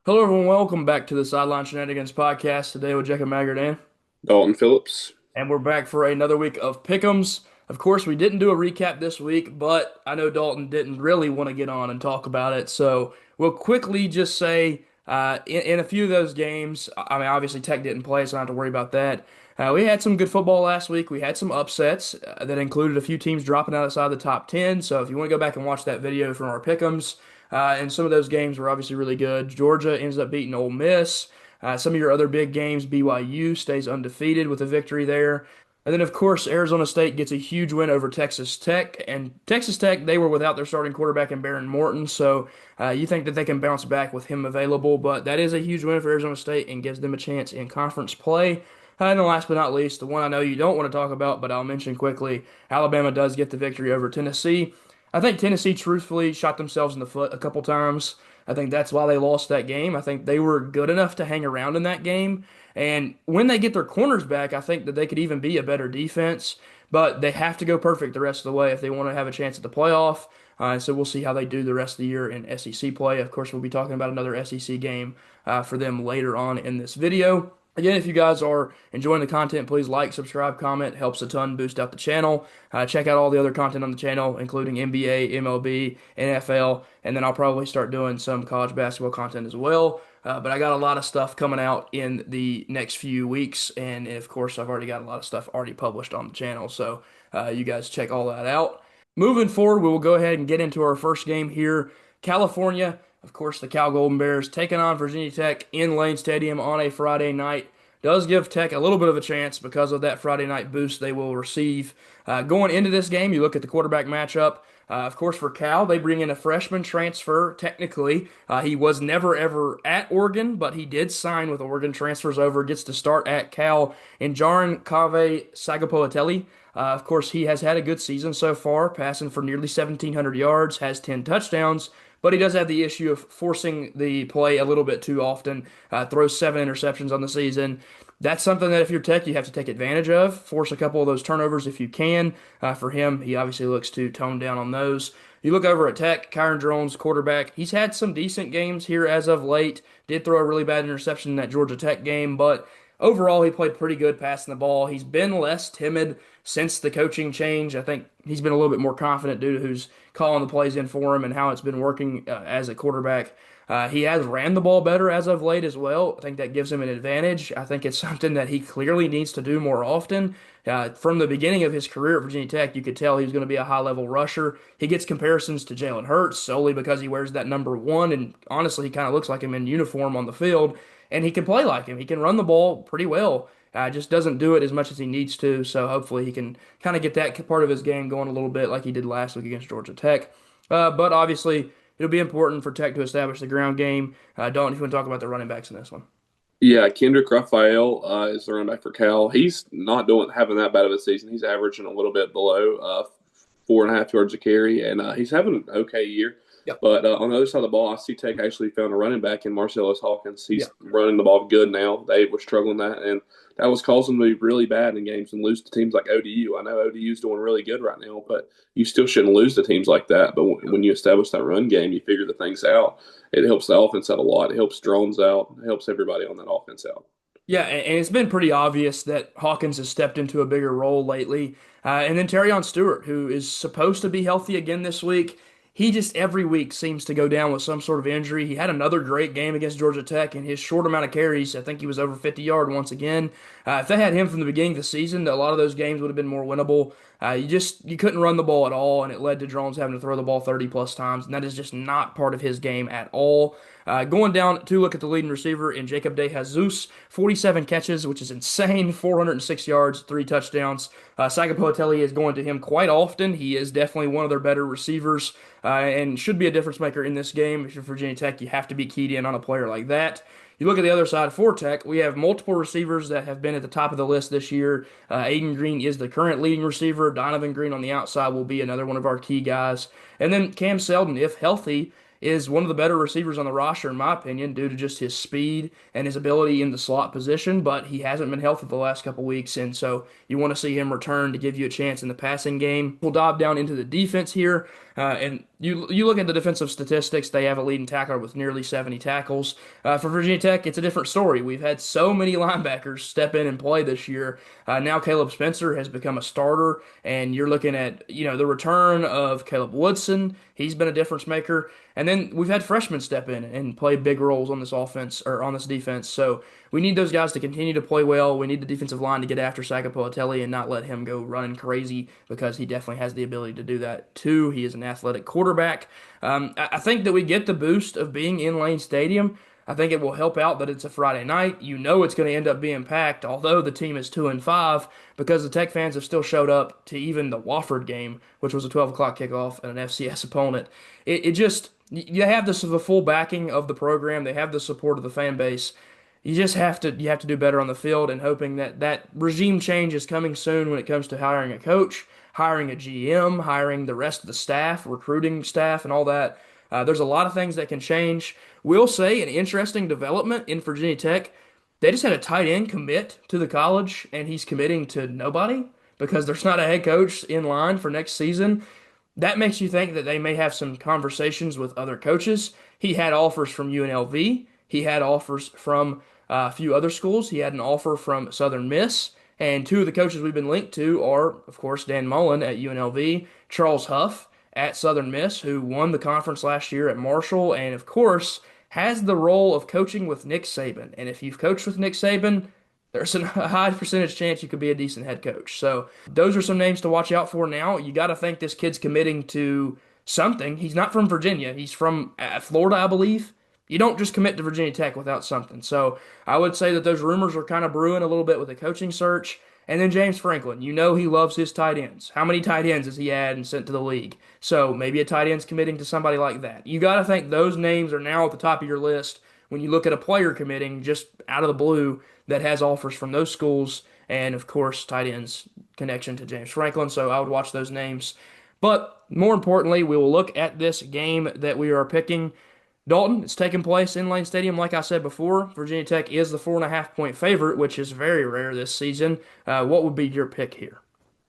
Hello, everyone. Welcome back to the Sideline Shenanigans podcast today with Jacob Maggard, Dalton Phillips. and we're back for another week of pick'ems. Of course, we didn't do a recap this week, but I know Dalton didn't really want to get on and talk about it, so we'll quickly just say in a few of those games, I mean, obviously Tech didn't play, so I don't have to worry about that. We had some good football last week. We had some upsets that included a few teams dropping outside the top 10. So if you want to go back and watch that video from our pick'ems, and some of those games were obviously really good. Georgia ends up beating Ole Miss. Some of your other big games, BYU stays undefeated with a victory there. And then, of course, Arizona State gets a huge win over Texas Tech. And Texas Tech, they were without their starting quarterback in Baron Morton. So you think that they can bounce back with him available. But that is a huge win for Arizona State and gives them a chance in conference play. And then last but not least, the one I know you don't want to talk about, but I'll mention quickly, Alabama does get the victory over Tennessee. I think Tennessee truthfully shot themselves in the foot a couple times. I think that's why they lost that game. I think they were good enough to hang around in that game. And when they get their corners back, I think that they could even be a better defense. But they have to go perfect the rest of the way if they want to have a chance at the playoff. So we'll see how they do the rest of the year in SEC play. Of course, we'll be talking about another SEC game for them later on in this video. Again, if you guys are enjoying the content, please like, subscribe, comment. Helps a ton boost out the channel. Check out all the other content on the channel, including NBA, MLB, NFL, and then I'll probably start doing some college basketball content as well. But I got a lot of stuff coming out in the next few weeks, and of course, I've already got a lot of stuff already published on the channel. So you guys check all that out. Moving forward, we will go ahead and get into our first game here. California, of course, the Cal Golden Bears taking on Virginia Tech in Lane Stadium on a Friday night. Does give Tech a little bit of a chance because of that Friday night boost they will receive. Going into this game, you look at the quarterback matchup. Of course, for Cal, they bring in a freshman transfer. Technically, he was never ever at Oregon, but he did sign with Oregon, transfers over, gets to start at Cal. And Jaron Cave Sagapoatelli. Of course, he has had a good season so far, passing for nearly 1,700 yards, has 10 touchdowns, but he does have the issue of forcing the play a little bit too often. Throws 7 interceptions on the season. That's something that if you're Tech, you have to take advantage of. Force a couple of those turnovers if you can. For him, he obviously looks to tone down on those. You look over at Tech, Kyron Drones, quarterback. He's had some decent games here as of late. Did throw a really bad interception in that Georgia Tech game, but overall, he played pretty good passing the ball. He's been less timid since the coaching change. I think he's been a little bit more confident due to who's calling the plays in for him and how it's been working as a quarterback. He has ran the ball better as of late as well. I think that gives him an advantage. I think it's something that he clearly needs to do more often. From the beginning of his career at Virginia Tech, you could tell he was going to be a high level rusher. He gets comparisons to Jalen Hurts solely because he wears that number one, and honestly, he kind of looks like him in uniform on the field. And he can play like him. He can run the ball pretty well. Just doesn't do it as much as he needs to. So hopefully he can kind of get that part of his game going a little bit like he did last week against Georgia Tech. But obviously it'll be important for Tech to establish the ground game. Don't if you want to talk about the running backs in this one. Yeah, Kendrick Raphael is the running back for Cal. He's not doing having that bad of a season. He's averaging a little bit below 4.5 yards a carry, and he's having an okay year. Yep. But on the other side of the ball, I see Tech actually found a running back in Marcellus Hawkins. He's Yep. running the ball good now. They were struggling that, and that was causing them to be really bad in games and lose to teams like ODU. I know ODU's doing really good right now, but you still shouldn't lose to teams like that. But when you establish that run game, you figure the things out. It helps the offense out a lot. It helps drones out. It helps everybody on that offense out. Yeah, and it's been pretty obvious that Hawkins has stepped into a bigger role lately. And then Terrion Stewart, who is supposed to be healthy again this week, he just every week seems to go down with some sort of injury. He had another great game against Georgia Tech in his short amount of carries. I think he was over 50 yard once again. If they had him from the beginning of the season, a lot of those games would have been more winnable. You couldn't run the ball at all, and it led to Drones having to throw the ball 30 plus times, and that is just not part of his game at all. Going down to look at the leading receiver in Jacob DeJesus, 47 catches, which is insane, 406 yards, 3 touchdowns. Sagapoatelli is going to him quite often. He is definitely one of their better receivers and should be a difference maker in this game. If you're Virginia Tech, you have to be keyed in on a player like that. You look at the other side for Tech, we have multiple receivers that have been at the top of the list this year. Aiden Green is the current leading receiver. Donovan Green on the outside will be another one of our key guys. And then Cam Seldon, if healthy, is one of the better receivers on the roster, in my opinion, due to just his speed and his ability in the slot position. But he hasn't been healthy the last couple weeks, and so you want to see him return to give you a chance in the passing game. We'll dive down into the defense here. And you look at the defensive statistics, they have a leading tackler with nearly 70 tackles. For Virginia Tech, it's a different story. We've had so many linebackers step in and play this year. Now Caleb Spencer has become a starter, and you're looking at the return of Caleb Woodson. He's been a difference maker. And then we've had freshmen step in and play big roles on this offense or on this defense. So we need those guys to continue to play well. We need the defensive line to get after Sagapolatelli and not let him go running crazy because he definitely has the ability to do that too. He is an athletic quarterback. I think that we get the boost of being in Lane Stadium. I think it will help out that it's a Friday night. You know it's going to end up being packed, although the team is 2-5, because the Tech fans have still showed up to even the Wofford game, which was a 12 o'clock kickoff and an FCS opponent. It just you have the full backing of the program. They have the support of the fan base. You just have to do better on the field and hoping that that regime change is coming soon when it comes to hiring a coach, hiring a GM, hiring the rest of the staff, recruiting staff, and all that. There's a lot of things that can change. We'll say an interesting development in Virginia Tech. They just had a tight end commit to the college, and he's committing to nobody because there's not a head coach in line for next season. That makes you think that they may have some conversations with other coaches. He had offers from UNLV. He had offers from a few other schools. He had an offer from Southern Miss. And two of the coaches we've been linked to are, of course, Dan Mullen at UNLV, Charles Huff at Southern Miss, who won the conference last year at Marshall, and of course, has the role of coaching with Nick Saban. And if you've coached with Nick Saban, there's a high percentage chance you could be a decent head coach. So those are some names to watch out for now. You got to think this kid's committing to something. He's not from Virginia. He's from Florida, I believe. You don't just commit to Virginia Tech without something. So I would say that those rumors are kind of brewing a little bit with the coaching search. And then James Franklin, he loves his tight ends. How many tight ends has he had and sent to the league? So maybe a tight end's committing to somebody like that. You got to think those names are now at the top of your list when you look at a player committing just out of the blue that has offers from those schools. And of course, tight ends connection to James Franklin. So I would watch those names. But more importantly, we will look at this game that we are picking. Dalton, it's taking place in Lane Stadium. Like I said before, Virginia Tech is the 4.5 point favorite, which is very rare this season. What would be your pick here?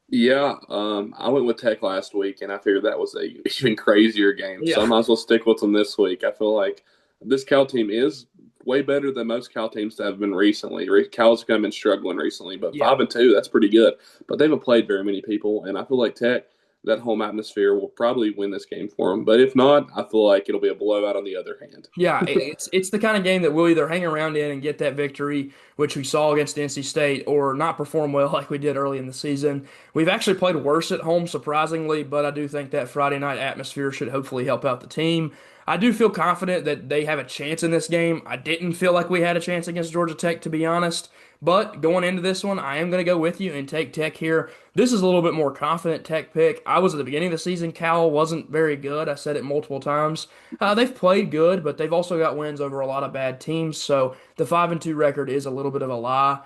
Yeah, I went with Tech last week, and I figured that was a even crazier game. So I Yeah. might as well stick with them this week. I feel like this Cal team is way better than most Cal teams that have been recently. Cal's kind of been struggling recently, but Yeah. 5-2, that's pretty good. But they haven't played very many people, and I feel like Tech, that home atmosphere, will probably win this game for them. But if not, I feel like it'll be a blowout on the other hand. Yeah, it's the kind of game that we'll either hang around in and get that victory, which we saw against NC State, or not perform well like we did early in the season. We've actually played worse at home, surprisingly, but I do think that Friday night atmosphere should hopefully help out the team. I do feel confident that they have a chance in this game. I didn't feel like we had a chance against Georgia Tech, to be honest. But going into this one, I am going to go with you and take Tech here. This is a little bit more confident Tech pick. I was at the beginning of the season. Cal wasn't very good. I said it multiple times. They've played good, but they've also got wins over a lot of bad teams. So the 5-2 record is a little bit of a lie.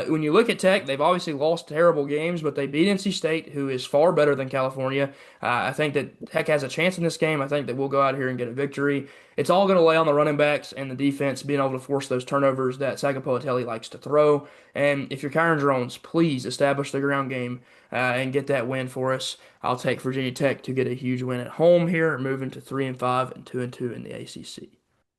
When you look at Tech, they've obviously lost terrible games, but they beat NC State, who is far better than California. I think that Tech has a chance in this game. I think that we'll go out here and get a victory. It's all going to lay on the running backs and the defense being able to force those turnovers that Sagapolatelli likes to throw. And if you're Kyron Drones, please establish the ground game and get that win for us. I'll take Virginia Tech to get a huge win at home here, moving to 3-5 and 2-2 in the ACC.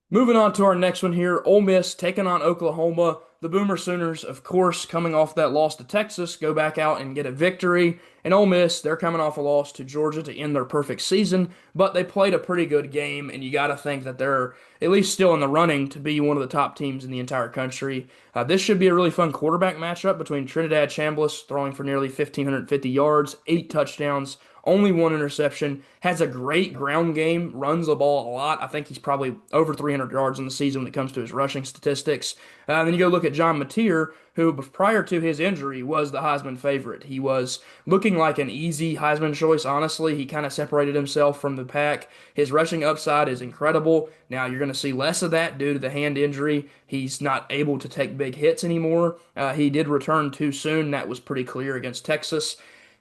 Moving on to our next one here, Ole Miss taking on Oklahoma. The Boomer Sooners, of course, coming off that loss to Texas, go back out and get a victory. And Ole Miss, they're coming off a loss to Georgia to end their perfect season, but they played a pretty good game, and you got to think that they're at least still in the running to be one of the top teams in the entire country. This should be a really fun quarterback matchup between Trinidad Chambliss, throwing for nearly 1,550 yards, 8 touchdowns, only one interception, has a great ground game, runs the ball a lot. I think he's probably over 300 yards in the season when it comes to his rushing statistics. Then you go look at John Mateer, who prior to his injury was the Heisman favorite. He was looking like an easy Heisman choice, honestly. He kind of separated himself from the pack. His rushing upside is incredible. Now you're going to see less of that due to the hand injury. He's not able to take big hits anymore. He did return too soon. That was pretty clear against Texas.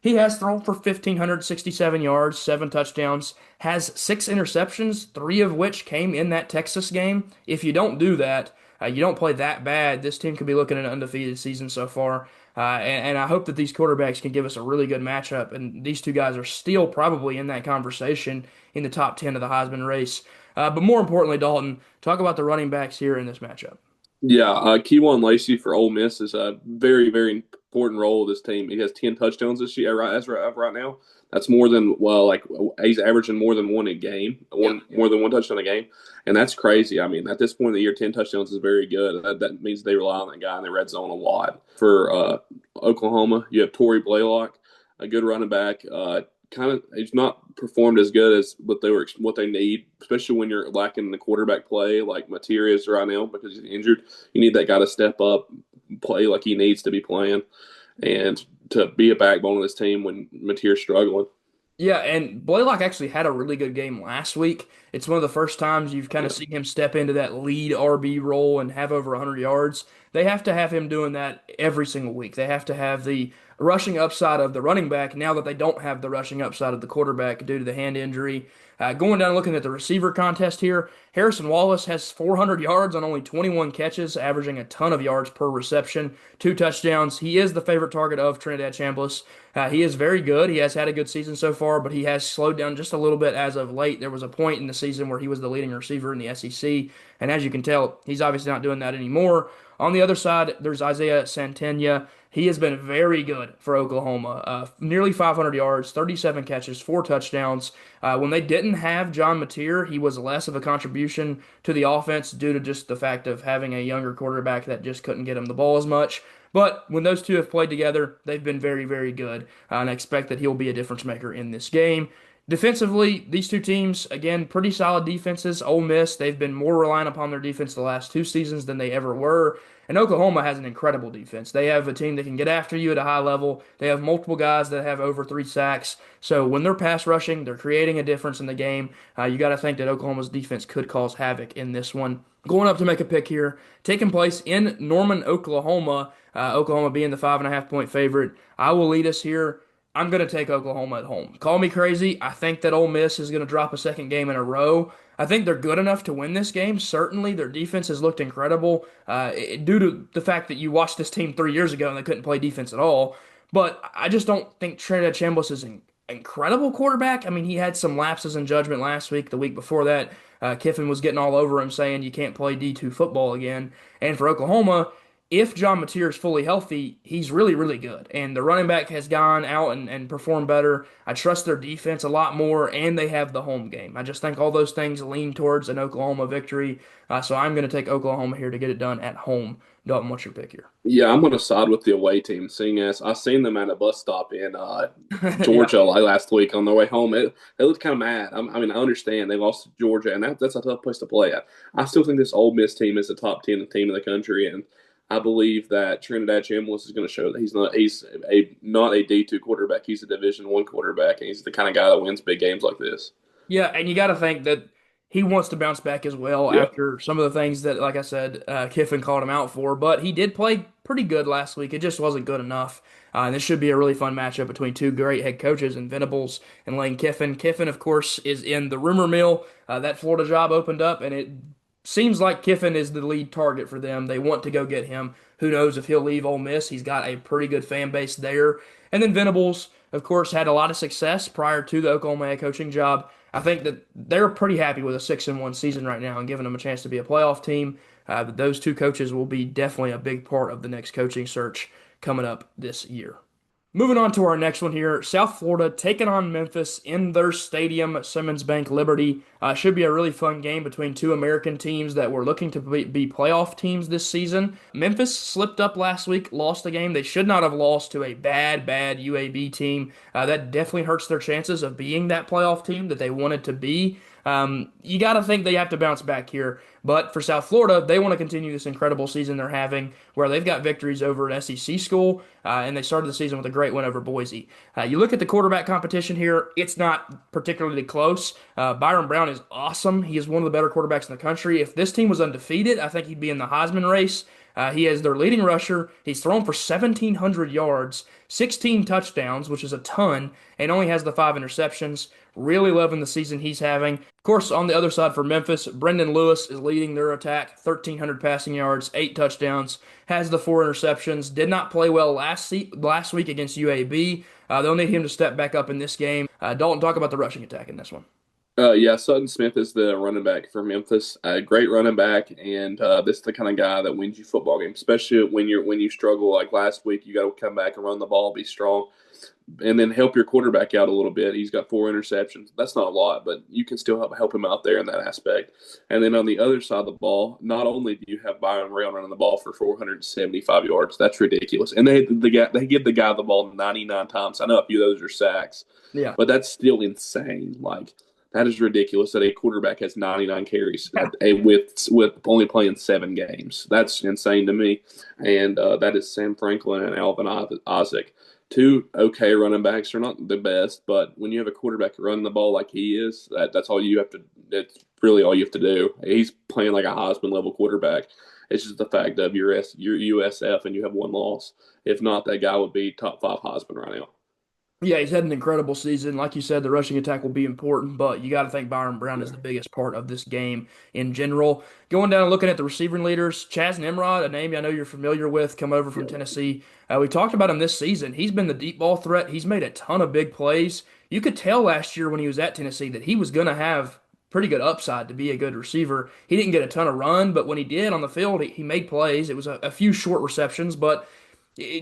He has thrown for 1,567 yards, 7 touchdowns, has 6 interceptions, 3 of which came in that Texas game. If you don't do that, you don't play that bad, this team could be looking at an undefeated season so far. And I hope that these quarterbacks can give us a really good matchup. And these two guys are still probably in that conversation in the top 10 of the Heisman race. But more importantly, Dalton, talk about the running backs here in this matchup. Yeah, Keywan Lacey for Ole Miss is a very, very important role of this team. He has 10 touchdowns this year, right? As right now, that's more than well, like he's averaging more than one a game, Yeah. more than one touchdown a game, and that's crazy. I mean, at this point in the year, 10 touchdowns is very good. That means they rely on that guy in the red zone a lot. For Oklahoma, you have Torrey Blaylock, a good running back. Kind of he's not performed as good as what they need, especially when you're lacking the quarterback play like Materia is right now because he's injured. You need that guy to step up, play like he needs to be playing, and to be a backbone of this team when Materia's struggling. Yeah, and Blaylock actually had a really good game last week. It's one of the first times you've kind of Yeah. seen him step into that lead RB role and have over 100 yards. They have to have him doing that every single week. They have to have the rushing upside of the running back now that they don't have the rushing upside of the quarterback due to the hand injury. Going down and looking at the receiver contest here, Harrison Wallace has 400 yards on only 21 catches, averaging a ton of yards per reception, 2 touchdowns. He is the favorite target of Trinidad Chambliss. He is very good. He has had a good season so far, but he has slowed down just a little bit as of late. There was a point in the season where he was the leading receiver in the SEC, and as you can tell, he's obviously not doing that anymore. On the other side, there's Isaiah Santana. He has been very good for Oklahoma. Nearly 500 yards, 37 catches, 4 touchdowns. When they didn't have John Mateer, he was less of a contribution to the offense due to just the fact of having a younger quarterback that just couldn't get him the ball as much. But when those two have played together, they've been very, very good. And I expect that he'll be a difference maker in this game. Defensively, these two teams, again, pretty solid defenses. Ole Miss, they've been more reliant upon their defense the last 2 seasons than they ever were. And Oklahoma has an incredible defense. They have a team that can get after you at a high level. They have multiple guys that have over 3 sacks. So when they're pass rushing, they're creating a difference in the game. You got to think that Oklahoma's defense could cause havoc in this one. Going up to make a pick here, taking place in Norman, Oklahoma. Oklahoma being the 5.5 point favorite. I will lead us here. I'm going to take Oklahoma at home. Call me crazy. I think that Ole Miss is going to drop a second game in a row. I think they're good enough to win this game. Certainly, their defense has looked incredible due to the fact that you watched this team 3 years ago and they couldn't play defense at all. But I just don't think Trinidad Chambliss is an incredible quarterback. I mean, he had some lapses in judgment last week. The week before that, Kiffin was getting all over him saying you can't play D2 football again. And for Oklahoma, if John Mateer is fully healthy, he's really, really good. And the running back has gone out and performed better. I trust their defense a lot more, and they have the home game. I just think all those things lean towards an Oklahoma victory. So I'm going to take Oklahoma here to get it done at home. Dalton, what's your pick here? Yeah, I'm going to side with the away team, seeing as I seen them at a bus stop in Yeah. Georgia like last week on their way home. They looked kind of mad. I mean, I understand they lost to Georgia, and that's a tough place to play at. I still think this Ole Miss team is the top 10 team in the country, and I believe that Trinidad Chambliss is going to show that he's not a D2 quarterback. He's a Division I quarterback, and he's the kind of guy that wins big games like this. Yeah, and you got to think that he wants to bounce back as well Yeah. after some of the things that, like I said, Kiffin called him out for. But he did play pretty good last week. It just wasn't good enough. And this should be a really fun matchup between two great head coaches in Venables and Lane Kiffin. Kiffin, of course, is in the rumor mill. That Florida job opened up, and it seems like Kiffin is the lead target for them. They want to go get him. Who knows if he'll leave Ole Miss? He's got a pretty good fan base there. And then Venables, of course, had a lot of success prior to the Oklahoma head coaching job. I think that they're pretty happy with a 6-1 season right now and giving them a chance to be a playoff team. But those two coaches will be definitely a big part of the next coaching search coming up this year. Moving on to our next one here, South Florida taking on Memphis in their stadium, Simmons Bank Liberty. Should be a really fun game between two American teams that were looking to be playoff teams this season. Memphis slipped up last week, lost a game they should not have lost to a bad, bad UAB team. That definitely hurts their chances of being that playoff team that they wanted to be. You got to think they have to bounce back here. But for South Florida, they want to continue this incredible season they're having, where they've got victories over an SEC school, and they started the season with a great win over Boise. You look at the quarterback competition here; it's not particularly close. Byron Brown is awesome. He is one of the better quarterbacks in the country. If this team was undefeated, I think he'd be in the Heisman race. He is their leading rusher. He's thrown for 1,700 yards, 16 touchdowns, which is a ton, and only has the 5 interceptions. Really loving the season he's having. Of course, on the other side for Memphis, Brendan Lewis is leading their attack, 1,300 passing yards, 8 touchdowns, has the 4 interceptions. Did not play well last week against UAB. They'll need him to step back up in this game. Dalton, talk about the rushing attack in this one. Yeah, Sutton Smith is the running back for Memphis. Great running back, and this is the kind of guy that wins you football games, especially when you struggle like last week. You got to come back and run the ball, be strong, and then help your quarterback out a little bit. He's got 4 interceptions. That's not a lot, but you can still help him out there in that aspect. And then on the other side of the ball, not only do you have Byron Brown running the ball for 475 yards, that's ridiculous. And they give the guy the ball 99 times. I know a few of those are sacks, Yeah. but that's still insane. Like that is ridiculous that a quarterback has 99 carries with only playing 7 games. That's insane to me. And that is Sam Franklin and Alvin Isaac. Two okay running backs. Are not the best, but when you have a quarterback running the ball like he is, that's all you have to. That's really all you have to do. He's playing like a Heisman level quarterback. It's just the fact of your USF and you have 1 loss. If not, that guy would be top 5 Heisman right now. Yeah, he's had an incredible season. Like you said, the rushing attack will be important, but you got to think Byron Brown is the biggest part of this game in general. Going down and looking at the receiving leaders, Chaz Nimrod, a name I know you're familiar with, come over from Tennessee. We talked about him this season. He's been the deep ball threat. He's made a ton of big plays. You could tell last year when he was at Tennessee that he was going to have pretty good upside to be a good receiver. He didn't get a ton of run, but when he did on the field, he made plays. It was a few short receptions, but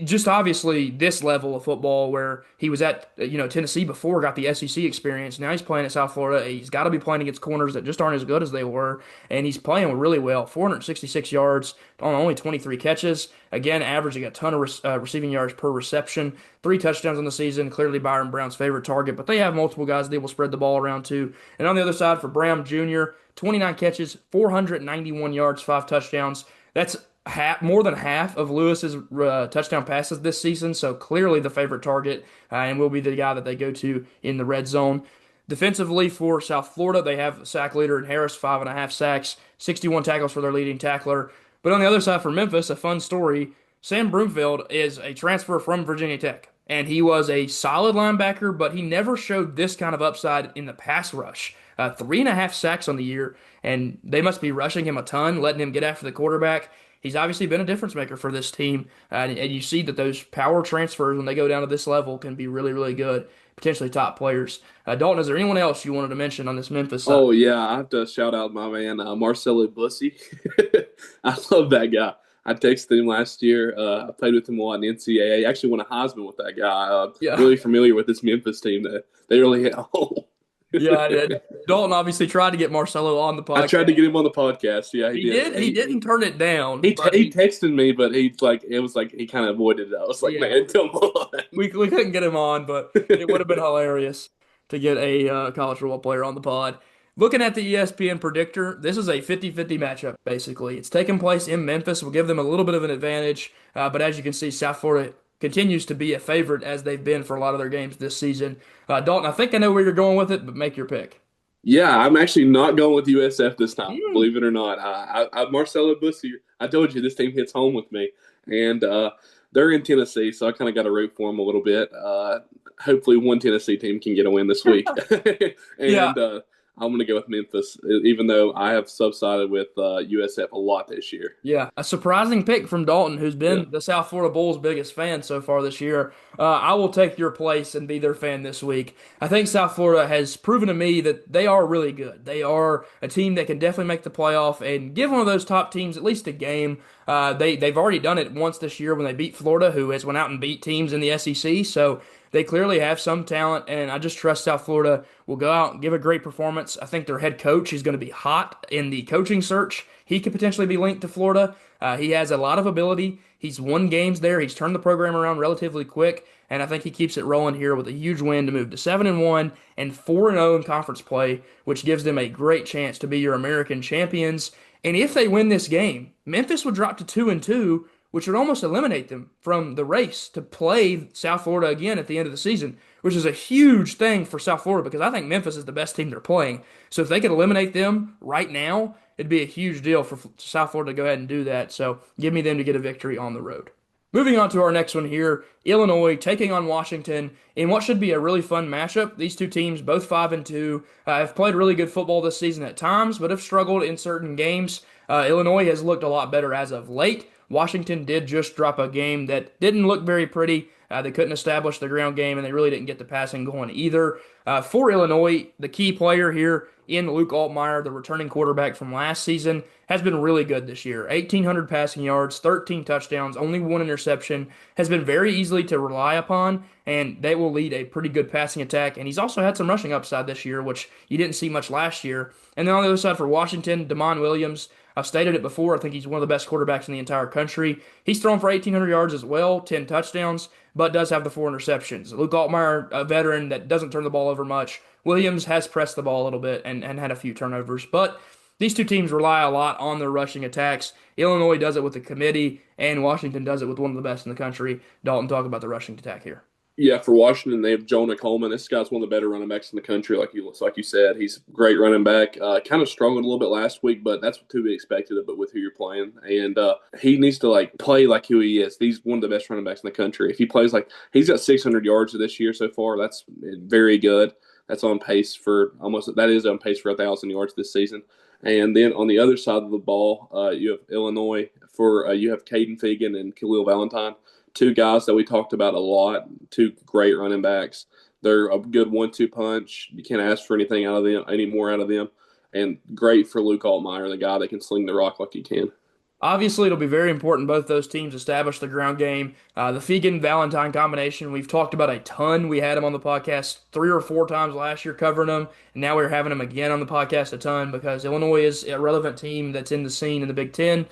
just obviously this level of football where he was at Tennessee before, got the SEC experience. Now he's playing at South Florida. He's got to be playing against corners that just aren't as good as they were, and he's playing really well. 466 yards on only 23 catches. Again, averaging a ton of receiving yards per reception. 3 touchdowns in the season. Clearly Byron Brown's favorite target, but they have multiple guys they will spread the ball around to. And on the other side for Brown Jr., 29 catches, 491 yards, 5 touchdowns. That's more than half of Lewis's touchdown passes this season, so clearly the favorite target and will be the guy that they go to in the red zone. Defensively for South Florida, they have sack leader in Harris, 5.5 sacks, 61 tackles for their leading tackler. But on the other side for Memphis, a fun story, Sam Broomfield is a transfer from Virginia Tech, and he was a solid linebacker, but he never showed this kind of upside in the pass rush. 3.5 sacks on the year, and they must be rushing him a ton, letting him get after the quarterback. He's obviously been a difference maker for this team, and you see that those power transfers, when they go down to this level, can be really, really good, potentially top players. Dalton, is there anyone else you wanted to mention on this Memphis side? Oh yeah, I have to shout out my man Marcelo Bussy. I love that guy. I texted him last year. I played with him a lot in NCAA. Actually won a Heisman with that guy. Yeah. Really familiar with this Memphis team. That they really hit home. Yeah, I did. Dalton obviously tried to get Marcelo on the podcast. I tried to get him on the podcast. Yeah, He did. He didn't turn it down. He texted me, but it was like he kind of avoided it. I was like, Yeah. man, come on. We couldn't get him on, but it would have been hilarious to get a college football player on the pod. Looking at the ESPN predictor, this is a 50-50 matchup, basically. It's taking place in Memphis. Will give them a little bit of an advantage, but as you can see, South Florida continues to be a favorite as they've been for a lot of their games this season. Dalton, I think I know where you're going with it, but make your pick. Yeah, I'm actually not going with USF this time, Mm. believe it or not. Marcelo Bussy, I told you this team hits home with me. And they're in Tennessee, so I kind of got to root for them a little bit. Hopefully one Tennessee team can get a win this week. And Yeah. I'm going to go with Memphis, even though I have subsided with USF a lot this year. Yeah, a surprising pick from Dalton, who's been Yeah. the South Florida Bulls' biggest fan so far this year. I will take your place and be their fan this week. I think South Florida has proven to me that they are really good. They are a team that can definitely make the playoff and give one of those top teams at least a game. They've already done it once this year when they beat Florida, who has went out and beat teams in the SEC. So they clearly have some talent, and I just trust South Florida will go out and give a great performance. I think their head coach is going to be hot in the coaching search. He could potentially be linked to Florida. He has a lot of ability. He's won games there. He's turned the program around relatively quick, and I think he keeps it rolling here with a huge win to move to 7-1 and 4-0 in conference play, which gives them a great chance to be your American champions And if they win this game, Memphis would drop to 2-2, which would almost eliminate them from the race to play South Florida again at the end of the season, which is a huge thing for South Florida because I think Memphis is the best team they're playing. So if they could eliminate them right now, it'd be a huge deal for South Florida to go ahead and do that. So give me them to get a victory on the road. Moving on to our next one here, Illinois taking on Washington in what should be a really fun matchup. These two teams, both 5-2, have played really good football this season at times, but have struggled in certain games. Illinois has looked a lot better as of late. Washington did just drop a game that didn't look very pretty. They couldn't establish the ground game, and they really didn't get the passing going either. For Illinois, the key player here in Luke Altmaier, the returning quarterback from last season, has been really good this year. 1,800 passing yards, 13 touchdowns, only one interception, has been very easily to rely upon, and they will lead a pretty good passing attack. And he's also had some rushing upside this year, which you didn't see much last year. And then on the other side for Washington, Damon Williams. I've stated it before. I think he's one of the best quarterbacks in the entire country. He's thrown for 1,800 yards as well, 10 touchdowns, but does have the 4 interceptions. Luke Altmaier, a veteran that doesn't turn the ball over much. Williams has pressed the ball a little bit and had a few turnovers, but these two teams rely a lot on their rushing attacks. Illinois does it with the committee, and Washington does it with one of the best in the country. Dalton, talk about the rushing attack here. Yeah, for Washington, they have Jonah Coleman. This guy's one of the better running backs in the country, like you said. He's a great running back. Kind of struggled a little bit last week, but that's to be expected. But with who you're playing, and he needs to play like who he is. He's one of the best running backs in the country. If he plays like he's got 600 yards this year so far, that's very good. That's on pace for that is on pace for 1,000 yards this season. And then on the other side of the ball, you have Illinois you have Caden Fegan and Khalil Valentine, two guys that we talked about a lot, two great running backs. They're a good 1-2 punch. You can't ask for anything out of them, any more out of them. And great for Luke Altmaier, the guy that can sling the rock like he can. Obviously, it'll be very important both those teams establish the ground game. The Fegan-Valentine combination, we've talked about a ton. We had him on the podcast 3 or 4 times last year covering them, and now we're having him again on the podcast a ton because Illinois is a relevant team that's in the scene in the Big Ten.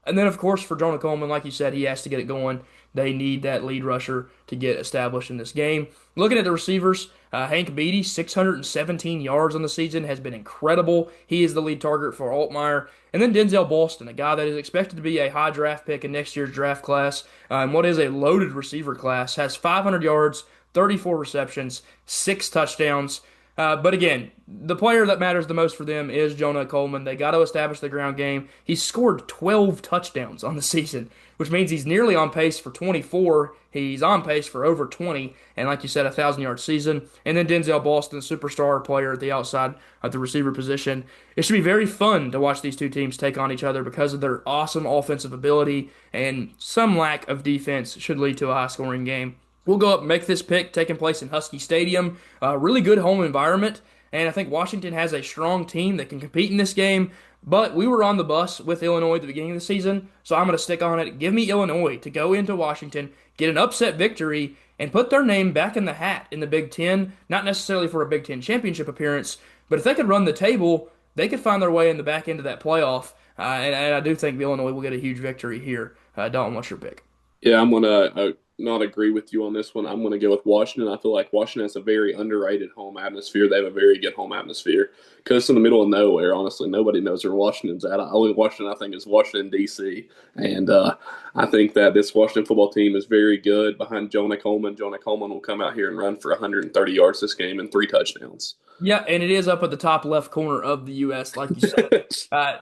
And then, of course, for Jonah Coleman, like you said, he has to get it going. They need that lead rusher to get established in this game. Looking at the receivers, Hank Beatty, 617 yards on the season, has been incredible. He is the lead target for Altmaier. And then Denzel Boston, a guy that is expected to be a high draft pick in next year's draft class, and what is a loaded receiver class, has 500 yards, 34 receptions, 6 touchdowns. But again, the player that matters the most for them is Jonah Coleman. They got to establish the ground game. He's scored 12 touchdowns on the season, which means he's nearly on pace for 24. He's on pace for over 20, and like you said, 1,000-yard season. And then Denzel Boston, superstar player at the outside of the receiver position. It should be very fun to watch these two teams take on each other because of their awesome offensive ability, and some lack of defense should lead to a high-scoring game. We'll go up and make this pick taking place in Husky Stadium. Really good home environment, and I think Washington has a strong team that can compete in this game. But we were on the bus with Illinois at the beginning of the season, so I'm going to stick on it. Give me Illinois to go into Washington, get an upset victory, and put their name back in the hat in the Big Ten. Not necessarily for a Big Ten championship appearance, but if they could run the table, they could find their way in the back end of that playoff. And I do think Illinois will get a huge victory here. Dalton, what's your pick? Yeah, I'm gonna not agree with you on this one. I'm gonna go with Washington. I feel like Washington has a very underrated home atmosphere. They have a very good home atmosphere because it's in the middle of nowhere. Honestly, nobody knows where Washington's at. Only Washington I think is Washington D.C. And I think that this Washington football team is very good behind Jonah Coleman. Jonah Coleman will come out here and run for 130 yards this game and 3 touchdowns. Yeah, and it is up at the top left corner of the U.S., like you said.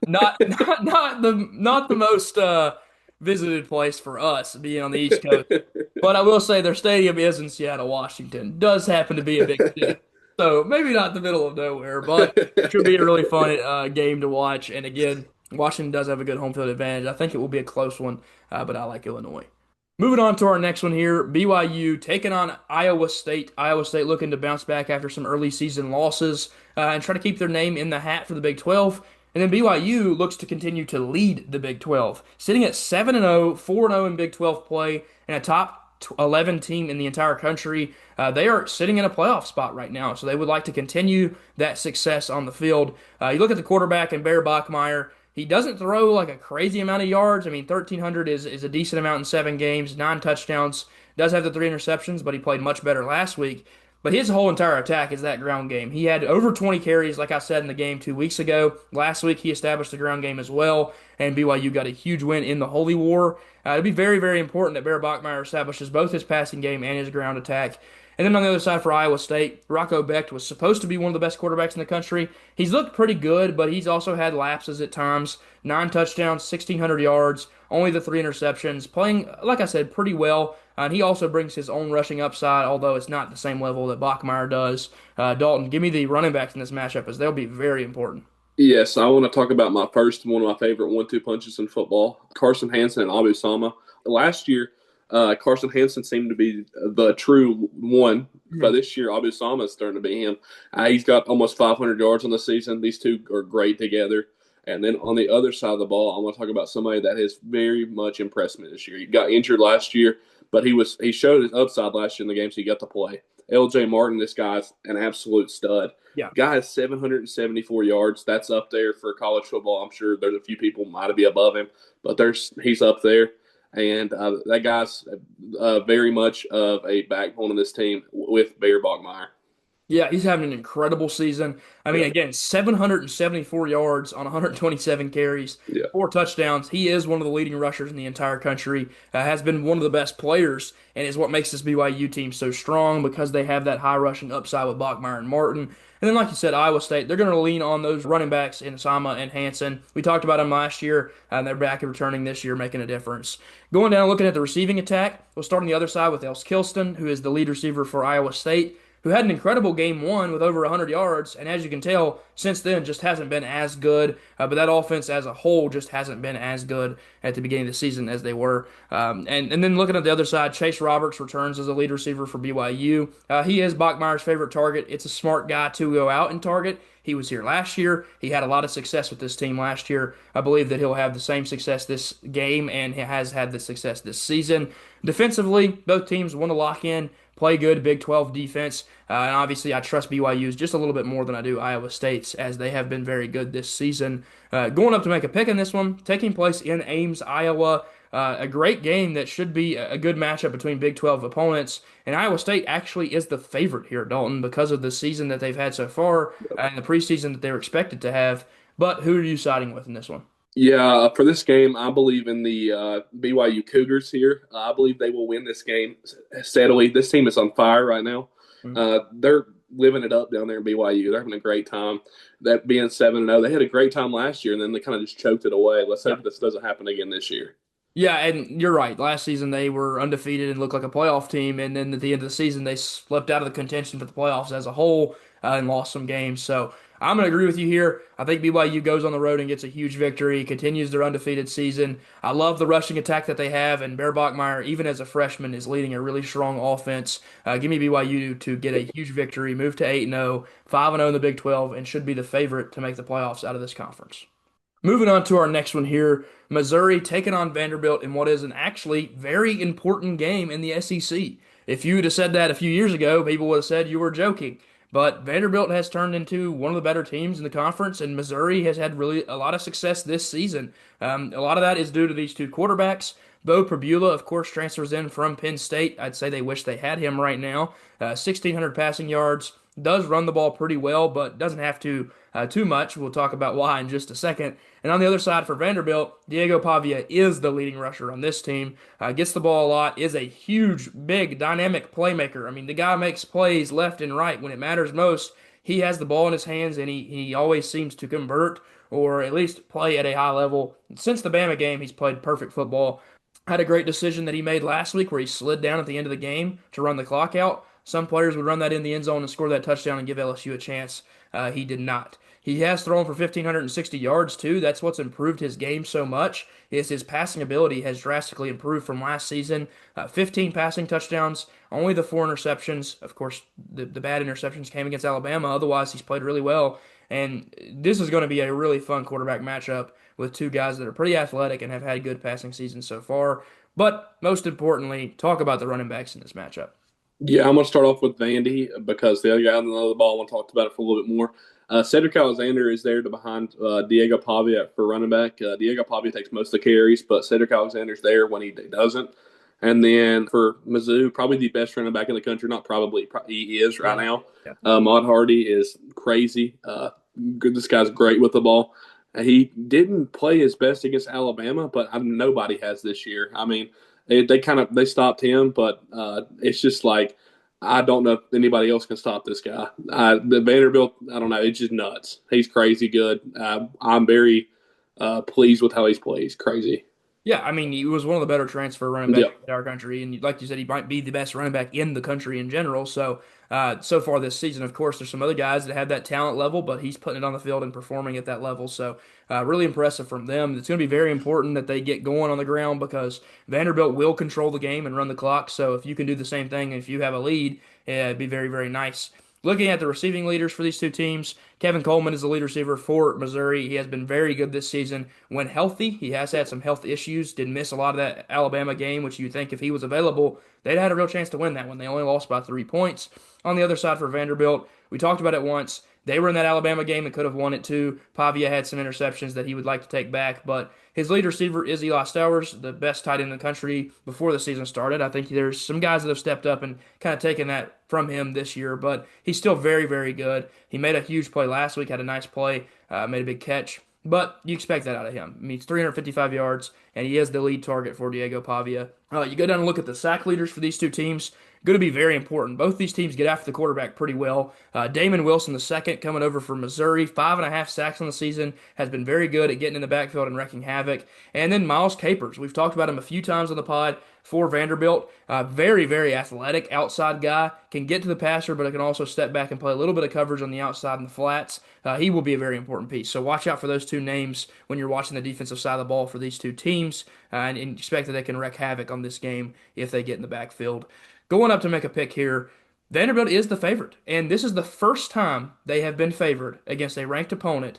Not the most visited place for us being on the East Coast. But I will say their stadium is in Seattle, Washington. Does happen to be a big city. So maybe not the middle of nowhere, but should be a really fun game to watch. And again, Washington does have a good home field advantage. I think it will be a close one, but I like Illinois. Moving on to our next one here, BYU taking on Iowa State. Iowa State looking to bounce back after some early season losses and try to keep their name in the hat for the Big 12. And then BYU looks to continue to lead the Big 12, sitting at 7-0, 4-0 in Big 12 play, and a top 11 team in the entire country. They are sitting in a playoff spot right now, so they would like to continue that success on the field. You look at the quarterback in Bear Bachmeier. He doesn't throw like a crazy amount of yards. I mean, 1,300 is a decent amount in 7 games, 9 touchdowns. Does have the 3 interceptions, but he played much better last week. But his whole entire attack is that ground game. He had over 20 carries, like I said in the game 2 weeks ago. Last week, he established the ground game as well, and BYU got a huge win in the Holy War. It'll be very, very important that Bear Bachmeier establishes both his passing game and his ground attack. And then on the other side for Iowa State, Rocco Becht was supposed to be one of the best quarterbacks in the country. He's looked pretty good, but he's also had lapses at times. 9 touchdowns, 1,600 yards, only the 3 interceptions. Playing, like I said, pretty well. And he also brings his own rushing upside, although it's not the same level that Bachmeier does. Dalton, give me the running backs in this matchup, as they'll be very important. Yes, I want to talk about my first one of my favorite one-two punches in football, Carson Hansen and Abu Sama. Last year, Carson Hansen seemed to be the true one, but this year Abu Sama is starting to be him. He's got almost 500 yards on the season. These two are great together. And then on the other side of the ball, I want to talk about somebody that has very much impressed me this year. He got injured last year, but he showed his upside last year in the games he got to play. L.J. Martin, this guy's an absolute stud. Yeah. Guy has 774 yards. That's up there for college football. I'm sure there's a few people might be above him, but he's up there. And that guy's very much of a backbone of this team with Bear Bachmeier. Yeah, he's having an incredible season. I mean, Yeah, again, 774 yards on 127 carries, yeah, 4 touchdowns. He is one of the leading rushers in the entire country, has been one of the best players, and is what makes this BYU team so strong because they have that high rushing upside with Bachmeier and Martin. And then, like you said, Iowa State, they're going to lean on those running backs in Sama and Hansen. We talked about them last year, and they're back and returning this year, making a difference. Going down, looking at the receiving attack, we'll start on the other side with Els Kilston, who is the lead receiver for Iowa State, who had an incredible game one with over 100 yards, and as you can tell, since then just hasn't been as good. But that offense as a whole just hasn't been as good at the beginning of the season as they were. And then looking at the other side, Chase Roberts returns as a lead receiver for BYU. He is Bachmeier's favorite target. It's a smart guy to go out and target. He was here last year. He had a lot of success with this team last year. I believe that he'll have the same success this game, and he has had the success this season. Defensively, both teams want to lock in, play good Big 12 defense. And obviously, I trust BYU's just a little bit more than I do Iowa State's, as they have been very good this season. Going up to make a pick in this one, taking place in Ames, Iowa. A great game that should be a good matchup between Big 12 opponents. And Iowa State actually is the favorite here, Dalton, because of the season that they've had so far and the preseason that they're expected to have. But who are you siding with in this one? yeah. For this game, I believe in the BYU Cougars here. I believe they will win this game steadily. This team is on fire right now. Mhm. They're living it up down there in BYU. They're having a great time. That being 7-0, they had a great time last year, and then they kind of just choked it away. Let's hope this doesn't happen again this year. Yeah, and you're right. Last season they were undefeated and looked like a playoff team, and then at the end of the season they slipped out of the contention for the playoffs as a whole and lost some games. So I'm going to agree with you here. I think BYU goes on the road and gets a huge victory, continues their undefeated season. I love the rushing attack that they have, and Bear Bachmeier, even as a freshman, is leading a really strong offense. Give me BYU to get a huge victory, move to 8-0, 5-0 in the Big 12, and should be the favorite to make the playoffs out of this conference. Moving on to our next one here, Missouri taking on Vanderbilt in what is an actually very important game in the SEC. If you would have said that a few years ago, people would have said you were joking. But Vanderbilt has turned into one of the better teams in the conference, and Missouri has had really a lot of success this season. A lot of that is due to these two quarterbacks. Bo Prabula, of course, transfers in from Penn State. I'd say they wish they had him right now. 1,600 passing yards, does run the ball pretty well, but doesn't have to too much. We'll talk about why in just a second. And on the other side for Vanderbilt, Diego Pavia is the leading rusher on this team. Gets the ball a lot, is a huge, big, dynamic playmaker. I mean, the guy makes plays left and right when it matters most. He has the ball in his hands, and he always seems to convert or at least play at a high level. Since the Bama game, he's played perfect football. Had a great decision that he made last week where he slid down at the end of the game to run the clock out. Some players would run that in the end zone and score that touchdown and give LSU a chance. He did not. He has thrown for 1,560 yards too. That's what's improved his game so much. Is his passing ability has drastically improved from last season. 15 passing touchdowns, only the 4 interceptions. Of course, the bad interceptions came against Alabama. Otherwise, he's played really well. And this is going to be a really fun quarterback matchup with two guys that are pretty athletic and have had good passing seasons so far. But most importantly, talk about the running backs in this matchup. Yeah, I'm going to start off with Vandy because the other guy on the other ball, I want to talk about it for a little bit more. Cedric Alexander is there to behind Diego Pavia for running back. Diego Pavia takes most of the carries, but Cedric Alexander's there when he doesn't. And then for Mizzou, probably the best running back in the country. Not probably, he is right Yeah. now. Yeah. Maud Hardy is crazy. Good, this guy's great with the ball. He didn't play his best against Alabama, but nobody has this year. I mean, they kind of they stopped him, but it's just like I don't know if anybody else can stop this guy. The Vanderbilt, I don't know. It's just nuts. He's crazy good. I'm very pleased with how he's played. He's crazy. Yeah, I mean, he was one of the better transfer running backs Yeah. in our country, and like you said, he might be the best running back in the country in general. So, so far this season, of course, there's some other guys that have that talent level, but he's putting it on the field and performing at that level. So, really impressive from them. It's going to be very important that they get going on the ground because Vanderbilt will control the game and run the clock. So, if you can do the same thing, if you have a lead, it'd be very, very nice. Looking at the receiving leaders for these two teams, Kevin Coleman is the lead receiver for Missouri. He has been very good this season when healthy. He has had some health issues, did miss a lot of that Alabama game, which you'd think if he was available, they'd had a real chance to win that one. They only lost by 3 points. On the other side for Vanderbilt, we talked about it once. They were in that Alabama game and could have won it too. Pavia had some interceptions that he would like to take back, but his lead receiver is Eli Stowers, the best tight end in the country before the season started. I think there's some guys that have stepped up and kind of taken that from him this year, but he's still very, very good. He made a huge play last week, had a nice play, made a big catch. But you expect that out of him. I mean, he's 355 yards, and he is the lead target for Diego Pavia. You go down and look at the sack leaders for these two teams. Going to be very important. Both these teams get after the quarterback pretty well. Damon Wilson, the second, coming over from Missouri, 5.5 sacks on the season, has been very good at getting in the backfield and wrecking havoc. And then Miles Capers, we've talked about him a few times on the pod for Vanderbilt. Very, very athletic outside guy, can get to the passer, but can also step back and play a little bit of coverage on the outside and the flats. He will be a very important piece. So watch out for those two names when you're watching the defensive side of the ball for these two teams, and expect that they can wreak havoc on this game if they get in the backfield. Going up to make a pick here, Vanderbilt is the favorite, and this is the first time they have been favored against a ranked opponent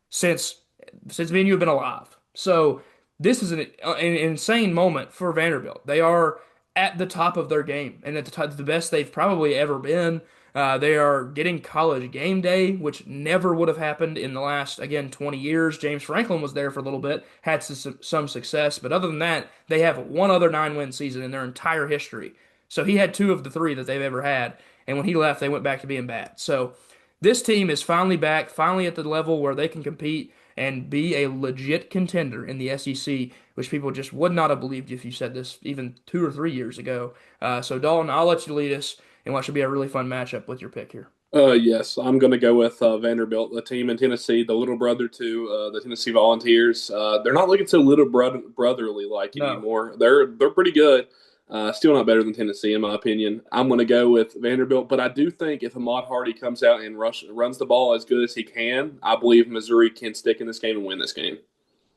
since me and you have been alive. So this is an insane moment for Vanderbilt. They are at the top of their game and at the best they've probably ever been. They are getting college game day, which never would have happened in the last, again, 20 years. James Franklin was there for a little bit, had some success, but other than that, they have one other 9-win season in their entire history. So he had two of the three that they've ever had, and when he left, they went back to being bad. So this team is finally back, finally at the level where they can compete and be a legit contender in the SEC, which people just would not have believed if you said this even 2 or 3 years ago. So, Dalton, I'll let you lead us in what should be a really fun matchup with your pick here. Yes, I'm going to go with Vanderbilt, the team in Tennessee, the little brother to the Tennessee Volunteers. They're not looking so brotherly like No. anymore. They're pretty good. Still not better than Tennessee, in my opinion. I'm going to go with Vanderbilt, but I do think if Ahmad Hardy comes out and runs the ball as good as he can, I believe Missouri can stick in this game and win this game.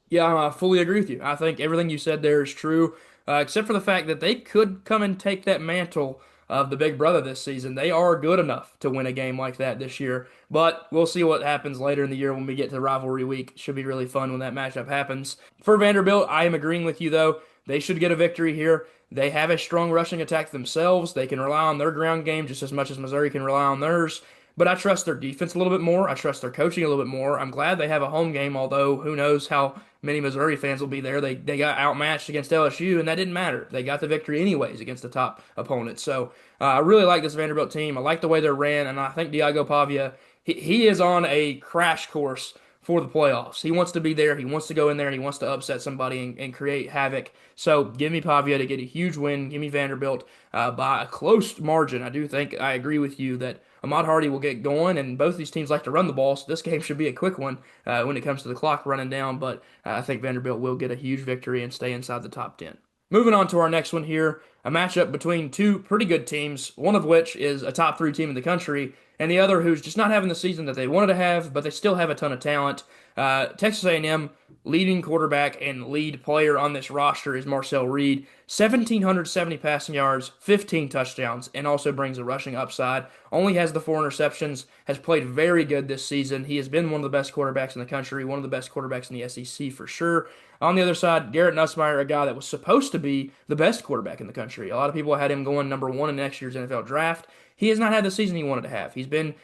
Yeah, I fully agree with you. I think everything you said there is true, except for the fact that they could come and take that mantle of the big brother this season. They are good enough to win a game like that this year, but we'll see what happens later in the year when we get to rivalry week. Should be really fun when that matchup happens. For Vanderbilt, I am agreeing with you though. They should get a victory here. They have a strong rushing attack themselves. They can rely on their ground game just as much as Missouri can rely on theirs. But I trust their defense a little bit more. I trust their coaching a little bit more. I'm glad they have a home game, although who knows how many Missouri fans will be there. They got outmatched against LSU, and that didn't matter. They got the victory anyways against the top opponent. So I really like this Vanderbilt team. I like the way they're ran, and I think Diego Pavia, he is on a crash course for the playoffs. He wants to be there. He wants to go in there, and he wants to upset somebody and create havoc. So give me Pavia to get a huge win. Give me Vanderbilt by a close margin. I do think I agree with you that Ahmad Hardy will get going, and both these teams like to run the ball, so this game should be a quick one when it comes to the clock running down. But I think Vanderbilt will get a huge victory and stay inside the top 10. Moving on to our next one here, a matchup between two pretty good teams, one of which is a top three team in the country, and the other who's just not having the season that they wanted to have, but they still have a ton of talent. Texas A&M leading quarterback and lead player on this roster is Marcel Reed. 1,770 passing yards, 15 touchdowns, and also brings a rushing upside. Only has the 4 interceptions, has played very good this season. He has been one of the best quarterbacks in the country, one of the best quarterbacks in the SEC for sure. On the other side, Garrett Nussmeier, a guy that was supposed to be the best quarterback in the country. A lot of people had him going number one in next year's NFL draft. He has not had the season he wanted to have. He's been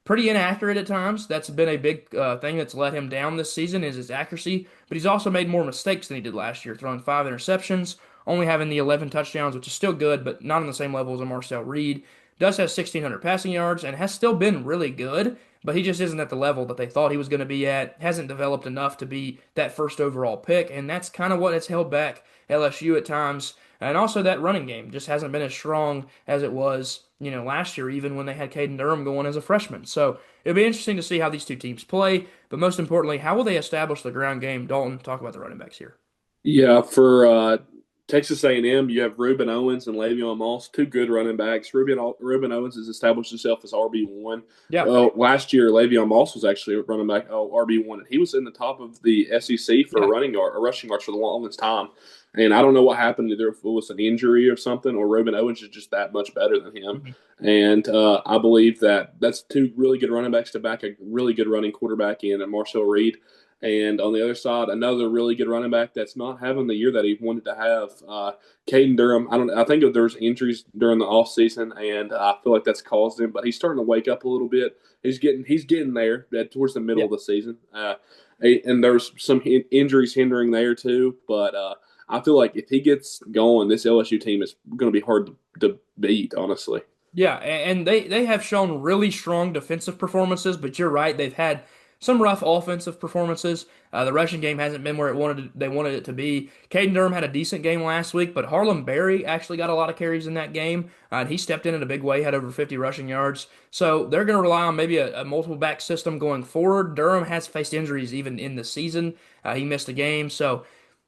pretty inaccurate at times. That's been a big thing that's let him down this season is his accuracy. But he's also made more mistakes than he did last year, throwing 5 interceptions. only having the 11 touchdowns, which is still good, but not on the same level as a Marcel Reed. Does have 1,600 passing yards and has still been really good, but he just isn't at the level that they thought he was going to be at. Hasn't developed enough to be that first overall pick, and that's kind of what has held back LSU at times. And also that running game just hasn't been as strong as it was, last year, even when they had Caden Durham going as a freshman. So it'll be interesting to see how these two teams play, but most importantly, how will they establish the ground game? Dalton, talk about the running backs here. Yeah, for Texas A&M, you have Reuben Owens and Le'Veon Moss, two good running backs. Reuben Owens has established himself as RB1. Yeah, Well, last year Le'Veon Moss was actually a running back RB1, and he was in the top of the SEC for yeah, rushing yards for the longest time. And I don't know what happened, either if it was an injury or something, or Reuben Owens is just that much better than him. mhm. And I believe that that's two really good running backs to back a really good running quarterback in, and Marcel Reed. And on the other side, another really good running back that's not having the year that he wanted to have, Caden Durham. I think there's injuries during the offseason, and I feel like that's caused him. But he's starting to wake up a little bit. He's getting there towards the middle Yeah. of the season, and there's some injuries hindering there too. But I feel like if he gets going, this LSU team is going to be hard to beat. Honestly. Yeah, and they have shown really strong defensive performances, but you're right, they've had some rough offensive performances. The rushing game hasn't been where they wanted it to be. Caden Durham had a decent game last week, but Harlem Berry actually got a lot of carries in that game, and he stepped in a big way, had over 50 rushing yards. So they're going to rely on maybe a multiple back system going forward. Durham has faced injuries even in the season. He missed a game, so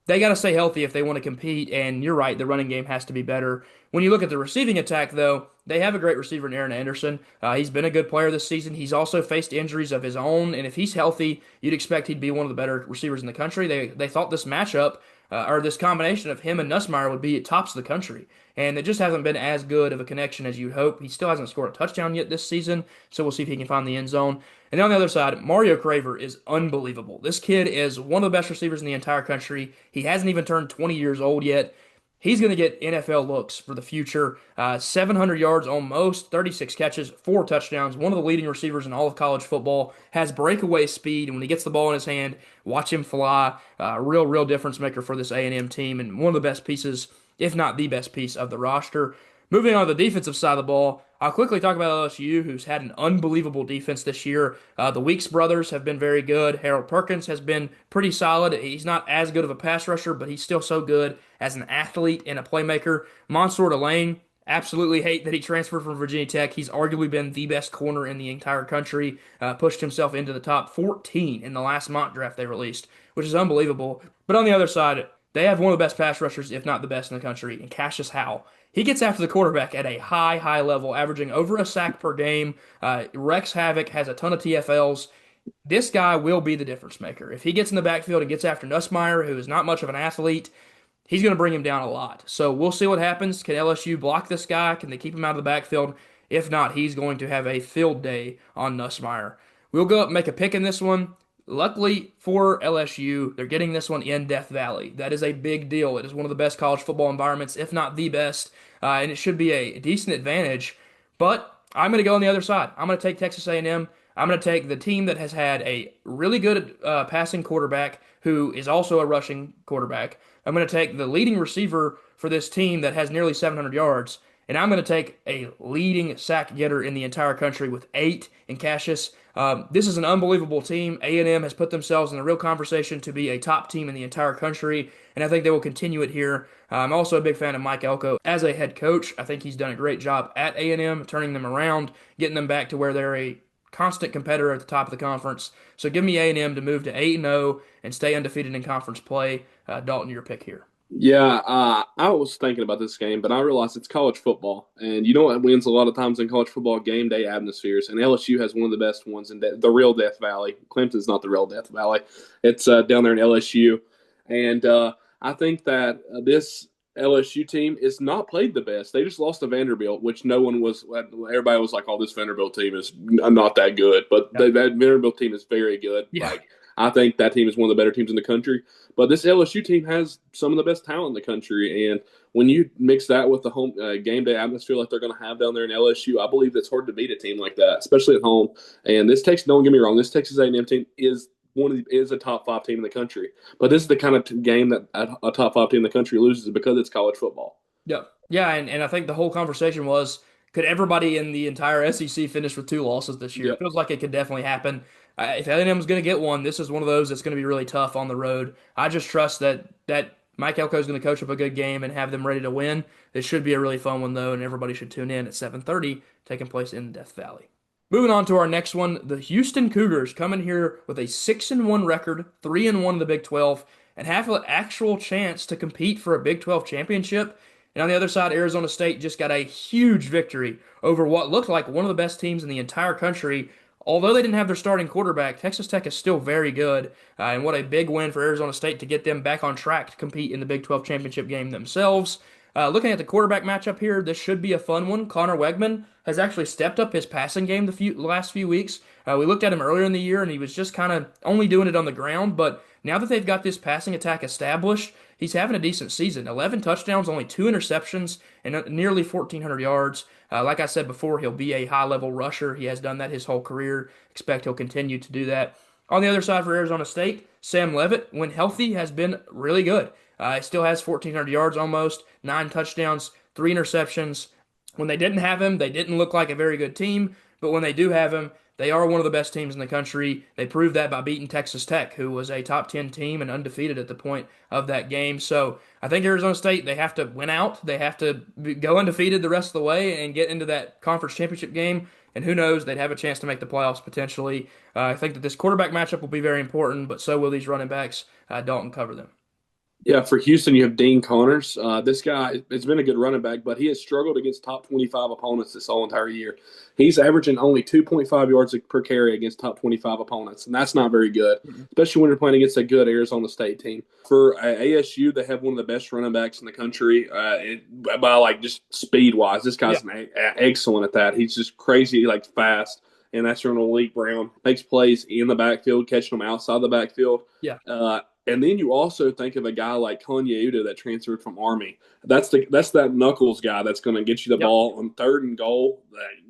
they got to stay healthy if they want to compete. And you're right, the running game has to be better. When you look at the receiving attack, though, they have a great receiver in Aaron Anderson. He's been a good player this season. He's also faced injuries of his own, and if he's healthy, you'd expect he'd be one of the better receivers in the country. They thought this matchup or this combination of him and Nussmeier would be at tops of the country, and it just hasn't been as good of a connection as you'd hope. He still hasn't scored a touchdown yet this season, so we'll see if he can find the end zone. And then on the other side, Mario Craver is unbelievable. This kid is one of the best receivers in the entire country. He hasn't even turned 20 years old yet. He's going to get NFL looks for the future. 700 yards almost, 36 catches, 4 touchdowns. One of the leading receivers in all of college football. Has breakaway speed, and when he gets the ball in his hand, watch him fly. Real difference maker for this A&M team, and one of the best pieces, if not the best piece of the roster. Moving on to the defensive side of the ball, I'll quickly talk about LSU, who's had an unbelievable defense this year. The Weeks brothers have been very good. Harold Perkins has been pretty solid. He's not as good of a pass rusher, but he's still so good as an athlete and a playmaker. Mansour Delane, absolutely hate that he transferred from Virginia Tech. He's arguably been the best corner in the entire country. Pushed himself into the top 14 in the last mock draft they released, which is unbelievable. But on the other side, they have one of the best pass rushers, if not the best in the country, in Cassius Howell. He gets after the quarterback at a high level, averaging over a sack per game. Rex Havoc has a ton of TFLs. This guy will be the difference maker. If he gets in the backfield and gets after Nussmeier, who is not much of an athlete, he's going to bring him down a lot. So we'll see what happens. Can LSU block this guy? Can they keep him out of the backfield? If not, he's going to have a field day on Nussmeier. We'll go up and make a pick in this one. Luckily for LSU, they're getting this one in Death Valley. That is a big deal. It is one of the best college football environments, if not the best, and it should be a decent advantage. But I'm going to go on the other side. I'm going to take Texas A&M. I'm going to take the team that has had a really good passing quarterback who is also a rushing quarterback. I'm going to take the leading receiver for this team that has nearly 700 yards, and I'm going to take a leading sack getter in the entire country with 8 in Cassius. This is an unbelievable team. A&M has put themselves in a real conversation to be a top team in the entire country, and I think they will continue it here. I'm also a big fan of Mike Elko as a head coach. I think he's done a great job at A&M, turning them around, getting them back to where they're a constant competitor at the top of the conference. So give me A&M to move to 8-0 and stay undefeated in conference play. Dalton, your pick here. Yeah, I was thinking about this game, but I realized it's college football, and you know what wins a lot of times in college football? Game day atmospheres, and LSU has one of the best ones in the real Death Valley. Clemson's not the real Death Valley; it's down there in LSU, and I think that this LSU team is not played the best. They just lost to Vanderbilt, which no one was. Everybody was like, "Oh, this Vanderbilt team is not that good," but Yeah. that Vanderbilt team is very good. Yeah. Like I think that team is one of the better teams in the country. But this LSU team has some of the best talent in the country, and when you mix that with the home game day atmosphere like they're going to have down there in LSU, I believe it's hard to beat a team like that, especially at home. And this Texas, don't get me wrong, this Texas A&M team is is a top five team in the country. But this is the kind of game that a top five team in the country loses because it's college football. Yeah. Yeah, and I think the whole conversation was, could everybody in the entire SEC finish with two losses this year? It Yep. feels like it could definitely happen. If A&M is going to get one, this is one of those that's going to be really tough on the road. I just trust that Mike Elko is going to coach up a good game and have them ready to win. This should be a really fun one though, and everybody should tune in at 7:30, taking place in Death Valley. Moving on to our next one, the Houston Cougars come in here with a 6-1 record, 3-1 in the Big 12, and have an actual chance to compete for a Big 12 championship. And on the other side, Arizona State just got a huge victory over what looked like one of the best teams in the entire country. Although they didn't have their starting quarterback, Texas Tech is still very good. And what a big win for Arizona State to get them back on track to compete in the Big 12 championship game themselves. Looking at the quarterback matchup here, this should be a fun one. Connor Wegman has actually stepped up his passing game the last few weeks. We looked at him earlier in the year, and he was just kind of only doing it on the ground. But now that they've got this passing attack established, he's having a decent season. 11 touchdowns, only 2 interceptions, and nearly 1,400 yards. Like I said before, he'll be a high-level rusher. He has done that his whole career. Expect he'll continue to do that. On the other side for Arizona State, Sam Levitt, when healthy, has been really good. He still has 1,400 yards almost, 9 touchdowns, 3 interceptions. When they didn't have him, they didn't look like a very good team, but when they do have him, they are one of the best teams in the country. They proved that by beating Texas Tech, who was a top 10 team and undefeated at the point of that game. So I think Arizona State, they have to win out. They have to go undefeated the rest of the way and get into that conference championship game. And who knows, they'd have a chance to make the playoffs potentially. I think that this quarterback matchup will be very important, but so will these running backs. Dalton cover them. Yeah, for Houston, you have Dean Connors. This guy has been a good running back, but he has struggled against top 25 opponents this whole entire year. He's averaging only 2.5 yards per carry against top 25 opponents, and that's not very good, especially when you're playing against a good Arizona State team. For ASU, they have one of the best running backs in the country by like just speed wise. This guy's excellent at that. He's just crazy, like fast. And that's from Malik Brown. Makes plays in the backfield, catching them outside the backfield. Yeah. And then you also think of a guy like Konya Uda that transferred from Army. That's that knuckles guy that's going to get you the ball on 3rd and goal,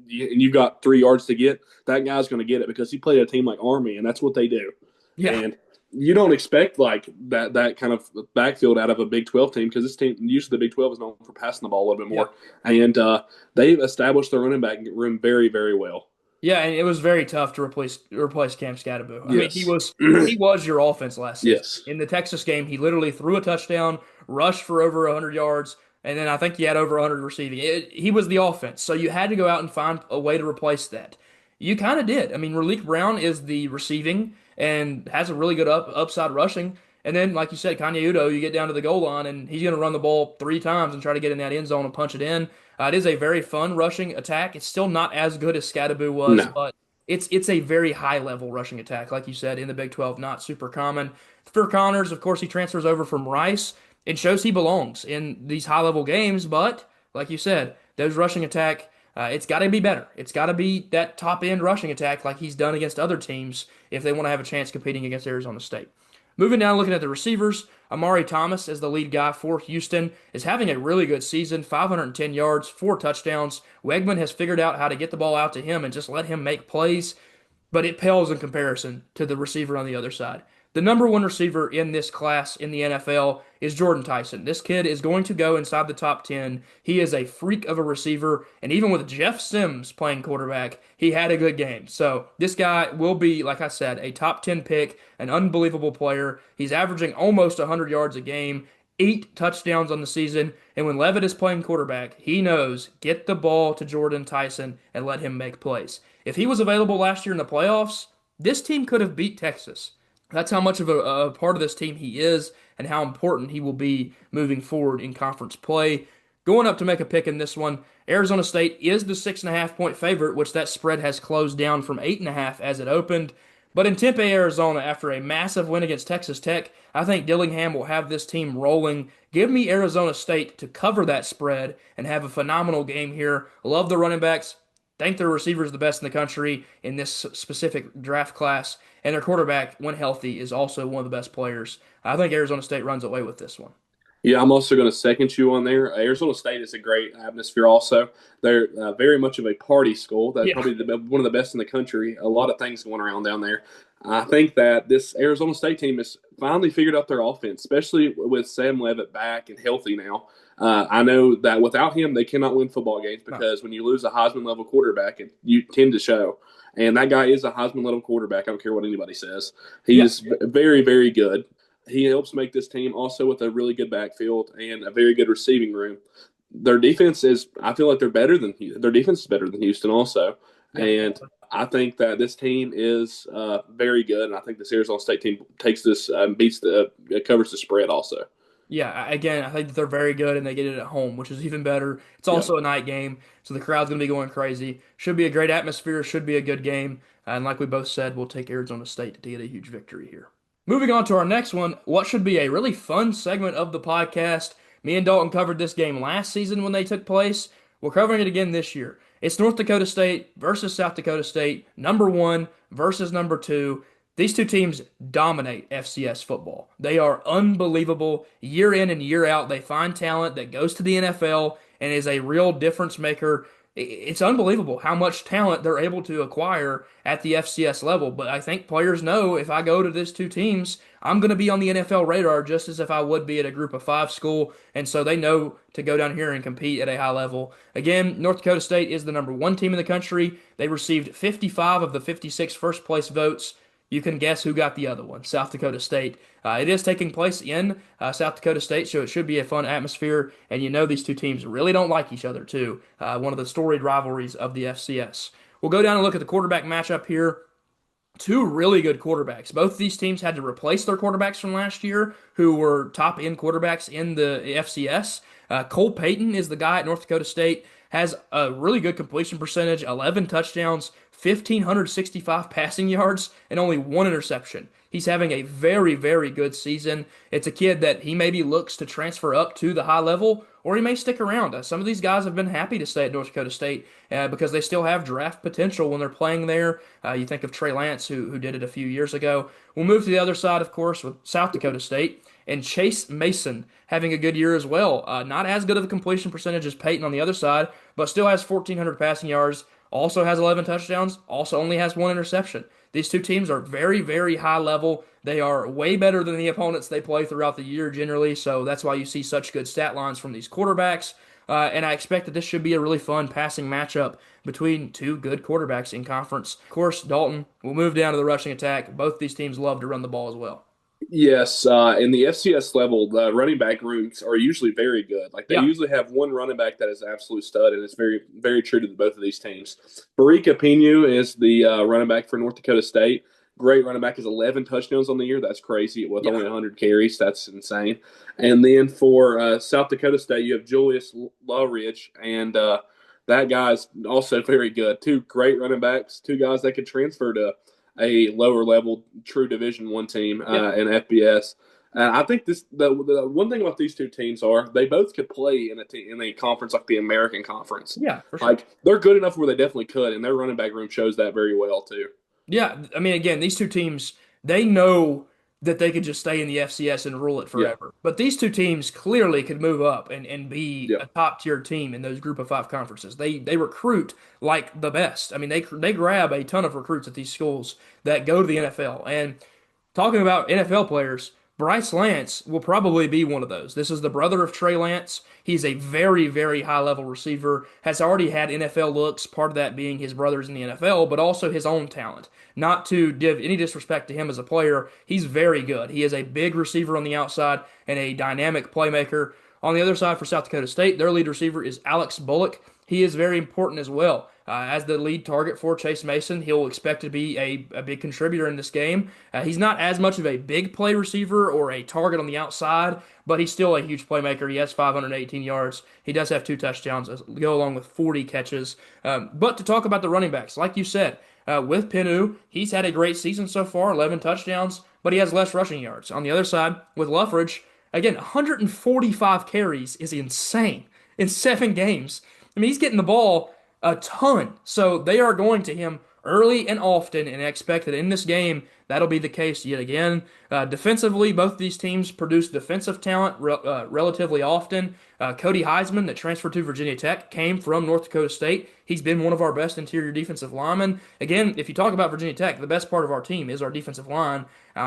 and you've got 3 yards to get. That guy's going to get it because he played a team like Army, and that's what they do. Yeah. And you don't expect like that kind of backfield out of a Big 12 team because this team, usually the Big 12 is known for passing the ball a little bit more. Yeah. And they've established their running back room very, very well. Yeah, and it was very tough to replace Cam Skattebo. I Yes. mean, he was your offense last season. Yes. In the Texas game, he literally threw a touchdown, rushed for over 100 yards, and then I think he had over 100 receiving. He was the offense, so you had to go out and find a way to replace that. You kind of did. I mean, Malik Brown is the receiving and has a really good upside rushing. And then, like you said, Kanye Udo, you get down to the goal line, and he's going to run the ball 3 times and try to get in that end zone and punch it in. It is a very fun rushing attack. It's still not as good as Skattebo was, but it's a very high-level rushing attack, like you said, in the Big 12, not super common. For Connors, of course, he transfers over from Rice. It shows he belongs in these high-level games, but like you said, those rushing attack, it's got to be better. It's got to be that top-end rushing attack like he's done against other teams if they want to have a chance competing against Arizona State. Moving down, looking at the receivers, Amari Thomas as the lead guy for Houston is having a really good season, 510 yards, 4 touchdowns. Wegman has figured out how to get the ball out to him and just let him make plays, but it pales in comparison to the receiver on the other side. The number one receiver in this class in the NFL is Jordan Tyson. This kid is going to go inside the top 10. He is a freak of a receiver, and even with Jeff Sims playing quarterback, he had a good game. So this guy will be, like I said, a top 10 pick, an unbelievable player. He's averaging almost 100 yards a game, 8 touchdowns on the season, and when Levitt is playing quarterback, he knows, get the ball to Jordan Tyson and let him make plays. If he was available last year in the playoffs, this team could have beat Texas. That's how much of a part of this team he is and how important he will be moving forward in conference play. Going up to make a pick in this one, Arizona State is the 6.5-point favorite, which that spread has closed down from 8.5 as it opened. But in Tempe, Arizona, after a massive win against Texas Tech, I think Dillingham will have this team rolling. Give me Arizona State to cover that spread and have a phenomenal game here. Love the running backs. Think their receiver is the best in the country in this specific draft class. And their quarterback, when healthy, is also one of the best players. I think Arizona State runs away with this one. Yeah, I'm also going to second you on there. Arizona State is a great atmosphere. Also, they're very much of a party school. That's Yeah. probably one of the best in the country. A lot of things going around down there. I think that this Arizona State team has finally figured out their offense, especially with Sam Levitt back and healthy now. I know that without him, they cannot win football games No. because when you lose a Heisman level quarterback, you tend to show. And that guy is a Heisman level quarterback. I don't care what anybody says. He Yeah. is very, very good. He helps make this team also with a really good backfield and a very good receiving room. Their defense is, I feel like their defense is better than Houston also. Yeah. And I think that this team is very good. And I think this Arizona State team takes this, covers the spread also. Yeah, again, I think that they're very good and they get it at home, which is even better. It's Yeah. also a night game, so the crowd's going to be going crazy. Should be a great atmosphere, should be a good game. And like we both said, we'll take Arizona State to get a huge victory here. Moving on to our next one, what should be a really fun segment of the podcast. Me and Dalton covered this game last season when they took place. We're covering it again this year. It's North Dakota State versus South Dakota State, number one versus number two. These two teams dominate FCS football. They are unbelievable year in and year out. They find talent that goes to the NFL and is a real difference maker. It's unbelievable how much talent they're able to acquire at the FCS level. But I think players know if I go to these two teams, I'm going to be on the NFL radar just as if I would be at a group of five school. And so they know to go down here and compete at a high level. Again, North Dakota State is the number one team in the country. They received 55 of the 56 first place votes. You can guess who got the other one, South Dakota State. It is taking place in South Dakota State, so it should be a fun atmosphere. And you know these two teams really don't like each other, too. One of the storied rivalries of the FCS. We'll go down and look at the quarterback matchup here. Two really good quarterbacks. Both of these teams had to replace their quarterbacks from last year, who were top end quarterbacks in the FCS. Cole Payton is the guy at North Dakota State, has a really good completion percentage, 11 touchdowns, 1,565 passing yards, and only one interception. He's having a very, very good season. It's a kid that he maybe looks to transfer up to the high level, or he may stick around. Some of these guys have been happy to stay at North Dakota State because they still have draft potential when they're playing there. You think of Trey Lance, who did it a few years ago. We'll move to the other side, of course, with South Dakota State and Chase Mason having a good year as well. Not as good of a completion percentage as Peyton on the other side, but still has 1,400 passing yards, also has 11 touchdowns, also only has one interception. These two teams are very, very high level. They are way better than the opponents they play throughout the year generally, so that's why you see such good stat lines from these quarterbacks. And I expect that this should be a really fun passing matchup between two good quarterbacks in conference. Of course, Dalton will move down to the rushing attack. Both these teams love to run the ball as well. Yes, in the FCS level, the running back rooms are usually very good. Like they Yeah, usually have one running back that is an absolute stud, and it's very, very true to both of these teams. Barika Pinu is the running back for North Dakota State. Great running back, has 11 touchdowns on the year. That's crazy with yeah, only 100 carries. That's insane. And then for South Dakota State, you have Julius Lawridge, and that guy's also very good. Two great running backs, two guys that could transfer to a lower level true Division One team yeah, in FBS. I think the one thing about these two teams are they both could play in a conference like the American Conference. yeah, for sure. Like they're good enough where they definitely could, and their running back room shows that very well too. Yeah, I mean, again, these two teams, they know that they could just stay in the FCS and rule it Yeah, forever. But these two teams clearly could move up and be yeah. a top tier team in those group of five conferences. They recruit like the best. I mean, they grab a ton of recruits at these schools that go to the NFL. And talking about NFL players, Bryce Lance will probably be one of those. This is the brother of Trey Lance. He's a very, very high level receiver, has already had NFL looks, part of that being his brothers in the NFL, but also his own talent. Not to give any disrespect to him as a player, he's very good. He is a big receiver on the outside and a dynamic playmaker. On the other side for South Dakota State, their lead receiver is Alex Bullock. He is very important as well. As the lead target for Chase Mason, he'll expect to be a big contributor in this game. He's not as much of a big play receiver or a target on the outside, but he's still a huge playmaker. He has 518 yards. He does have two touchdowns, go along with 40 catches. But to talk about the running backs, like you said, with Pinu, he's had a great season so far, 11 touchdowns, but he has less rushing yards. On the other side, with Luffridge, again, 145 carries is insane in 7 games. I mean, he's getting the ball a ton. So they are going to him early and often, and I expect that in this game that'll be the case yet again. Defensively, both these teams produce defensive talent relatively often. Cody Heisman, that transferred to Virginia Tech, came from North Dakota State. He's been one of our best interior defensive linemen. Again, if you talk about Virginia Tech, the best part of our team is our defensive line.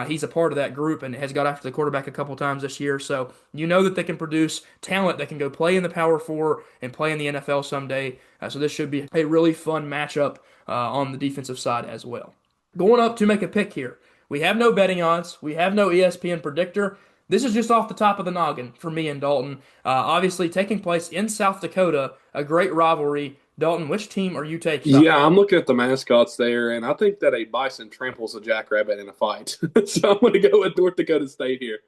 He's a part of that group and has got after the quarterback a couple times this year. So you know that they can produce talent that can go play in the Power Four and play in the NFL someday. So this should be a really fun matchup on the defensive side as well. Going up to make a pick here. We have no betting odds. We have no ESPN predictor. This is just off the top of the noggin for me and Dalton. Obviously, taking place in South Dakota, a great rivalry. Dalton, which team are you taking? Yeah, I'm looking at the mascots there, and I think that a bison tramples a jackrabbit in a fight. So I'm going to go with North Dakota State here.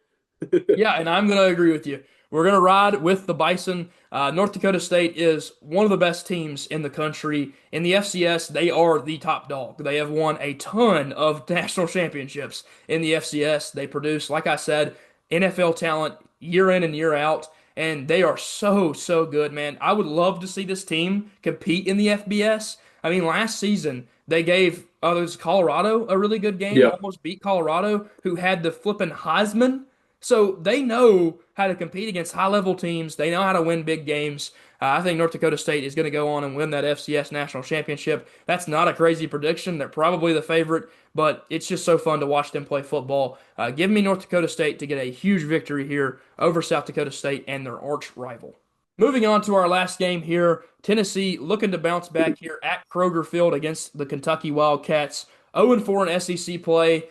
Yeah, and I'm going to agree with you. We're going to ride with the Bison. North Dakota State is one of the best teams in the country. In the FCS, they are the top dog. They have won a ton of national championships in the FCS. They produce, like I said, NFL talent year in and year out, and they are so, so good, man. I would love to see this team compete in the FBS. I mean, last season, they gave others Colorado a really good game, Yeah. almost beat Colorado, who had the flipping Heisman. So they know how to compete against high level teams. They know how to win big games. I think North Dakota State is going to go on and win that FCS national championship. That's not a crazy prediction. They're probably the favorite, but it's just so fun to watch them play football. Give me North Dakota State to get a huge victory here over South Dakota State and their arch rival. Moving on to our last game here, Tennessee looking to bounce back here at Kroger Field against the Kentucky Wildcats. 0-4 in SEC play.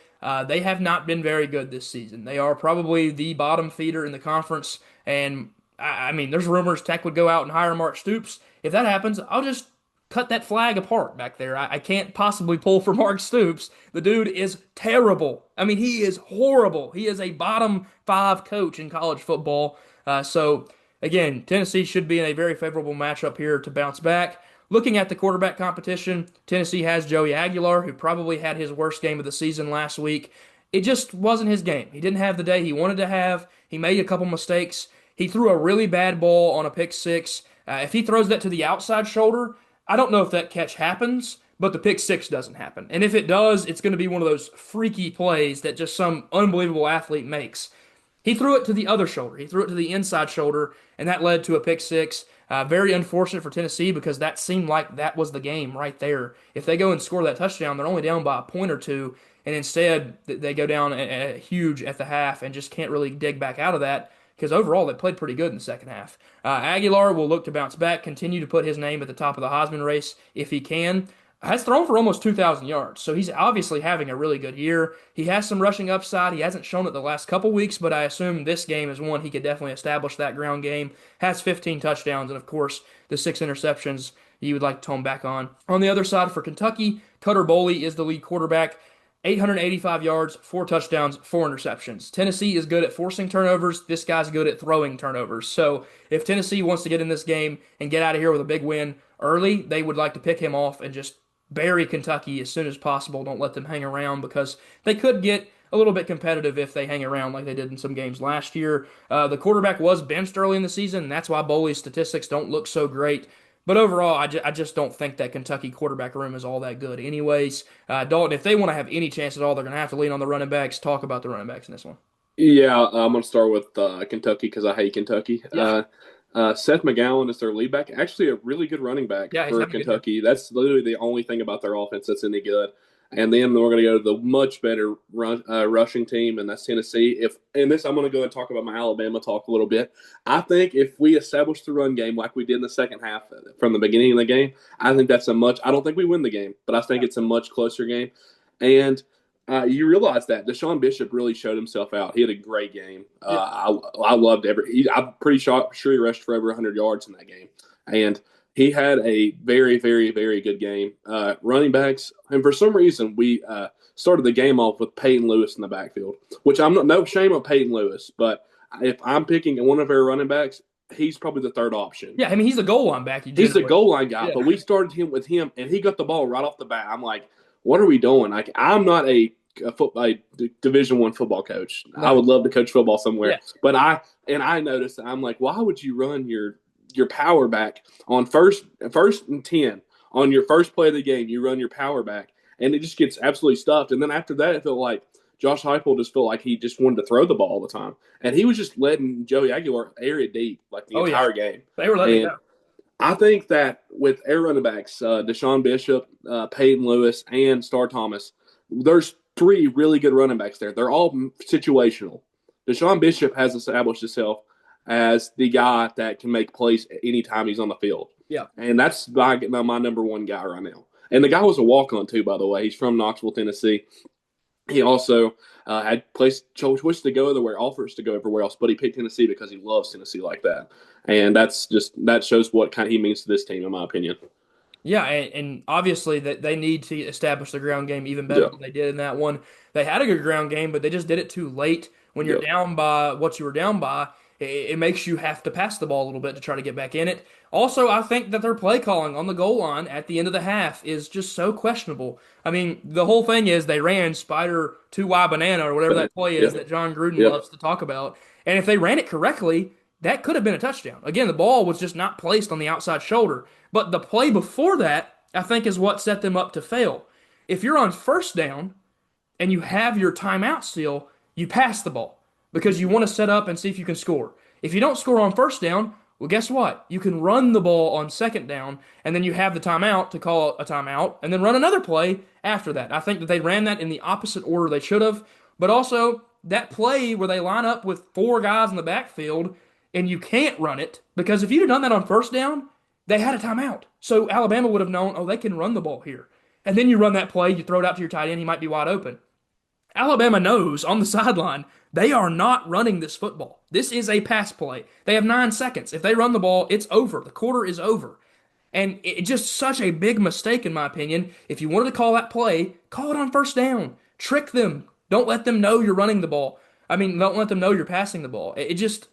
They have not been very good this season. They are probably the bottom feeder in the conference. And I mean, there's rumors Tech would go out and hire Mark Stoops. If that happens, I'll just cut that flag apart back there. I can't possibly pull for Mark Stoops. The dude is terrible. I mean, he is horrible. He is a bottom five coach in college football. So, again, Tennessee should be in a very favorable matchup here to bounce back. Looking at the quarterback competition, Tennessee has Joey Aguilar, who probably had his worst game of the season last week. It just wasn't his game. He didn't have the day he wanted to have. He made a couple mistakes. He threw a really bad ball on a pick six. If he throws that to the outside shoulder, I don't know if that catch happens, but the pick six doesn't happen. And if it does, it's going to be one of those freaky plays that just some unbelievable athlete makes. He threw it to the other shoulder. He threw it to the inside shoulder, and that led to a pick six. Very unfortunate for Tennessee because that seemed like that was the game right there. If they go and score that touchdown, they're only down by a point or two, and instead they go down huge at the half and just can't really dig back out of that because overall they played pretty good in the second half. Aguilar will look to bounce back, continue to put his name at the top of the Heisman race if he can. Has thrown for almost 2,000 yards, so he's obviously having a really good year. He has some rushing upside. He hasn't shown it the last couple weeks, but I assume this game is one he could definitely establish that ground game. Has 15 touchdowns, and of course, the 6 interceptions you would like to tone back on. On the other side for Kentucky, Cutter Boley is the lead quarterback. 885 yards, 4 touchdowns, 4 interceptions. Tennessee is good at forcing turnovers. This guy's good at throwing turnovers. So if Tennessee wants to get in this game and get out of here with a big win early, they would like to pick him off and just bury Kentucky as soon as possible. Don't let them hang around because they could get a little bit competitive if they hang around like they did in some games last year. The quarterback was benched early in the season, and that's why Boley's statistics don't look so great. But overall, I just don't think that Kentucky quarterback room is all that good anyways. Dalton, if they want to have any chance at all, they're going to have to lean on the running backs. Talk about the running backs in this one. Yeah, I'm going to start with Kentucky because I hate Kentucky. Yeah. Seth McGowan is their lead back. Actually, a really good running back Yeah, he's for having a good Kentucky. That's literally the only thing about their offense that's any good. And then we're going to go to the much better rushing team, and that's Tennessee. I'm going to go and talk about my Alabama talk a little bit. I think if we establish the run game like we did in the second half from the beginning of the game, I think that's I don't think we win the game, but I think it's a much closer game. And you realize that Deshaun Bishop really showed himself out. He had a great game. Yeah. I loved I'm pretty sure he rushed for over 100 yards in that game. And he had a very, very, very good game. Running backs, and for some reason, we started the game off with Peyton Lewis in the backfield, which I'm no shame on Peyton Lewis, but if I'm picking one of our running backs, he's probably the third option. Yeah, I mean, he's the goal line back. He's the goal line guy, Yeah. but we started him with him, and he got the ball right off the bat. I'm like, what are we doing? Like, I'm not a Division I football coach. No. I would love to coach football somewhere, Yeah. but I noticed I'm like, why would you run your power back on first and 10 on your first play of the game? You run your power back, and it just gets absolutely stuffed. And then after that, it felt like Josh Heupel just felt like he just wanted to throw the ball all the time, and he was just letting Joey Aguilar air it deep like the Oh yeah, entire game. they were letting it And go. I think that with air running backs, Deshaun Bishop, Peyton Lewis, and Star Thomas, there's three really good running backs there. They're all situational. Deshaun Bishop has established himself as the guy that can make plays anytime he's on the field. Yeah. And that's my number one guy right now. And the guy was a walk on, too, by the way. He's from Knoxville, Tennessee. He also had choice to go everywhere, offers to go everywhere else, but he picked Tennessee because he loves Tennessee like that, and that shows what kind of he means to this team, in my opinion. Yeah, and obviously that they need to establish the ground game even better Yeah, than they did in that one. They had a good ground game, but they just did it too late. When you're yeah, down by what you were down by, it makes you have to pass the ball a little bit to try to get back in it. Also, I think that their play calling on the goal line at the end of the half is just so questionable. I mean, the whole thing is they ran Spider 2Y banana or whatever that play yeah, is that John Gruden yeah, loves to talk about. And if they ran it correctly, that could have been a touchdown. Again, the ball was just not placed on the outside shoulder. But the play before that, I think, is what set them up to fail. If you're on first down and you have your timeout still, you pass the ball because you want to set up and see if you can score. If you don't score on first down, well, guess what? You can run the ball on second down, and then you have the timeout to call a timeout, and then run another play after that. I think that they ran that in the opposite order they should have, but also that play where they line up with four guys in the backfield and you can't run it because if you'd have done that on first down, they had a timeout. So Alabama would have known, oh, they can run the ball here. And then you run that play, you throw it out to your tight end, he might be wide open. Alabama knows on the sideline they are not running this football. This is a pass play. They have 9 seconds. If they run the ball, it's over. The quarter is over. And it's just such a big mistake, in my opinion. If you wanted to call that play, call it on first down. Trick them. Don't let them know you're running the ball. I mean, don't let them know you're passing the ball. It just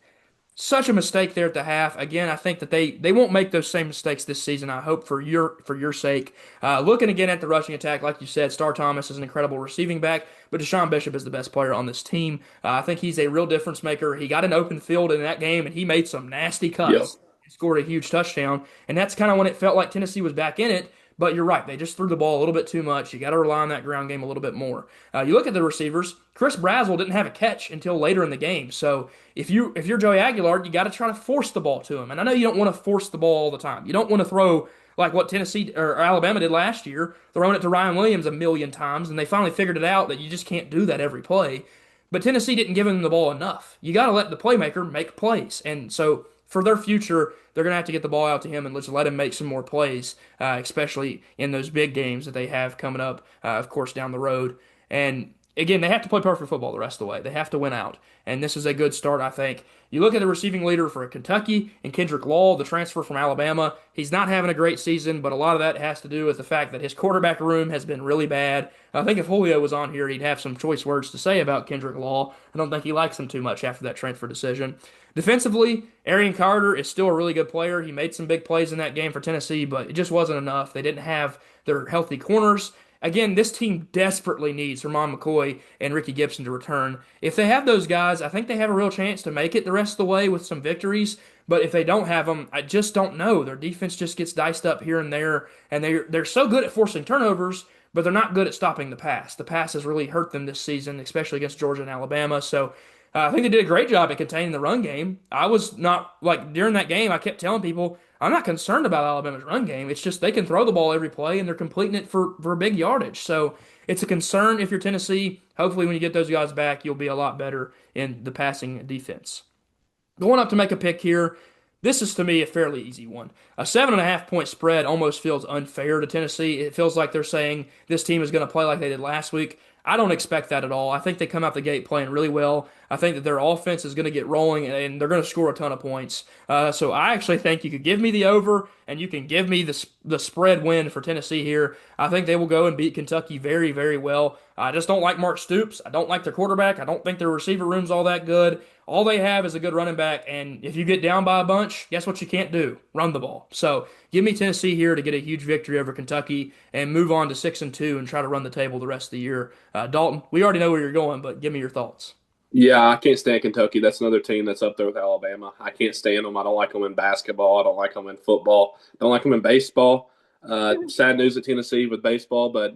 such a mistake there at the half. Again, I think that they won't make those same mistakes this season. I hope for your sake. Looking again at the rushing attack, like you said, Star Thomas is an incredible receiving back, but Deshaun Bishop is the best player on this team. I think he's a real difference maker. He got an open field in that game, and he made some nasty yeah, cuts. He scored a huge touchdown, and that's kind of when it felt like Tennessee was back in it. But you're right. They just threw the ball a little bit too much. You got to rely on that ground game a little bit more. You look at the receivers. Chris Brazzell didn't have a catch until later in the game. So if you're Joey Aguilar, you got to try to force the ball to him. And I know you don't want to force the ball all the time. You don't want to throw like what Tennessee or Alabama did last year, throwing it to Ryan Williams a million times, and they finally figured it out that you just can't do that every play. But Tennessee didn't give him the ball enough. You got to let the playmaker make plays. And so for their future, they're going to have to get the ball out to him and just let him make some more plays, especially in those big games that they have coming up, of course, down the road. And again, they have to play perfect football the rest of the way. They have to win out. And this is a good start, I think. You look at the receiving leader for Kentucky and Kendrick Law, the transfer from Alabama. He's not having a great season, but a lot of that has to do with the fact that his quarterback room has been really bad. I think if Julio was on here, he'd have some choice words to say about Kendrick Law. I don't think he likes him too much after that transfer decision. Defensively, Arian Carter is still a really good player. He made some big plays in that game for Tennessee, but it just wasn't enough. They didn't have their healthy corners. Again, this team desperately needs Herman McCoy and Ricky Gibson to return. If they have those guys, I think they have a real chance to make it the rest of the way with some victories. But if they don't have them, I just don't know. Their defense just gets diced up here and there, and they're so good at forcing turnovers, but they're not good at stopping the pass. The pass has really hurt them this season, especially against Georgia and Alabama. So I think they did a great job at containing the run game. I was not like during that game. I kept telling people I'm not concerned about Alabama's run game. It's just they can throw the ball every play and they're completing it for big yardage. So it's a concern if you're Tennessee. Hopefully, when you get those guys back, you'll be a lot better in the passing defense. Going up to make a pick here. This is to me a fairly easy one. A 7.5 point spread almost feels unfair to Tennessee. It feels like they're saying this team is going to play like they did last week. I don't expect that at all. I think they come out the gate playing really well. I think that their offense is going to get rolling and they're going to score a ton of points. So I actually think you could give me the over and you can give me the spread win for Tennessee here. I think they will go and beat Kentucky very, very well. I just don't like Mark Stoops. I don't like their quarterback. I don't think their receiver room's all that good. All they have is a good running back, and if you get down by a bunch, guess what you can't do? Run the ball. So give me Tennessee here to get a huge victory over Kentucky and move on to 6-2 and try to run the table the rest of the year. Dalton, we already know where you're going, but give me your thoughts. yeah. I can't stand Kentucky. That's another team that's up there with Alabama. I can't stand them. I don't like them in basketball. I don't like them in football. I don't like them in baseball. Sad news at Tennessee with baseball, but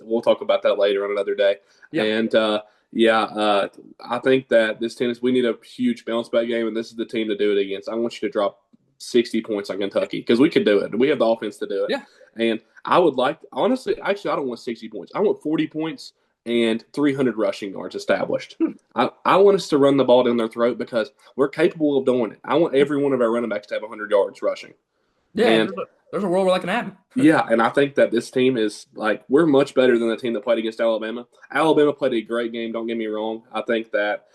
we'll talk about that later on another day. Yeah. And yeah, I think that this tennis we need a huge bounce back game, and this is the team to do it against. I want you to drop 60 points on Kentucky because we can do it. We have the offense to do it. Yeah. And I would like, honestly, actually, I don't want 60 points. I want 40 points and 300 rushing yards established. I want us to run the ball down their throat because we're capable of doing it. I want every one of our running backs to have 100 yards rushing. Yeah, And there's a world where that can happen. yeah, and I think that this team is like we're much better than the team that played against Alabama. Alabama played a great game. Don't get me wrong. I think that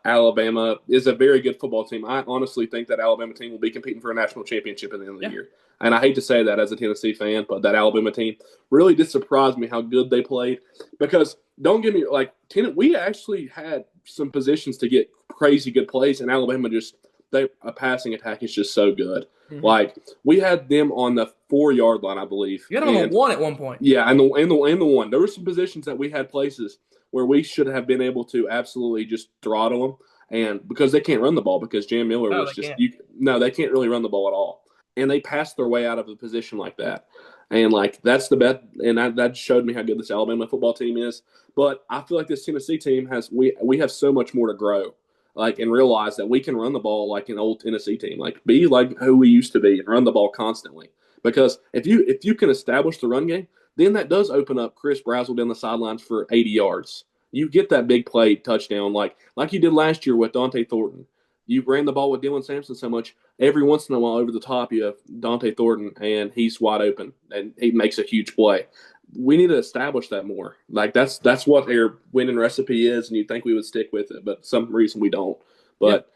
Alabama is a very good football team. I honestly think that Alabama team will be competing for a national championship at the end of the year. And I hate to say that as a Tennessee fan, but that Alabama team really did surprise me how good they played. Because don't get me like we actually had some positions to get crazy good plays, and Alabama just a passing attack is just so good. Mm-hmm. Like we had them on the 4-yard line, I believe. You had them on the 1 at one point. Yeah, and the 1. There were some positions that we had places where we should have been able to absolutely just throttle them, and because they can't run the ball because Jam Miller was just they can't really run the ball at all, and they passed their way out of a position like that, and like that's the best, and that showed me how good this Alabama football team is. But I feel like this Tennessee team has we have so much more to grow. Like and realize that we can run the ball like an old Tennessee team, like be like who we used to be and run the ball constantly. Because if you can establish the run game, then that does open up Chris Brazzell down the sidelines for 80 yards. You get that big play touchdown like you did last year with Dante Thornton. You ran the ball with Dylan Sampson so much. Every once in a while over the top, you have Dante Thornton, and he's wide open, and he makes a huge play. We need to establish that more. Like that's what their winning recipe is, and you'd think we would stick with it, but some reason we don't. But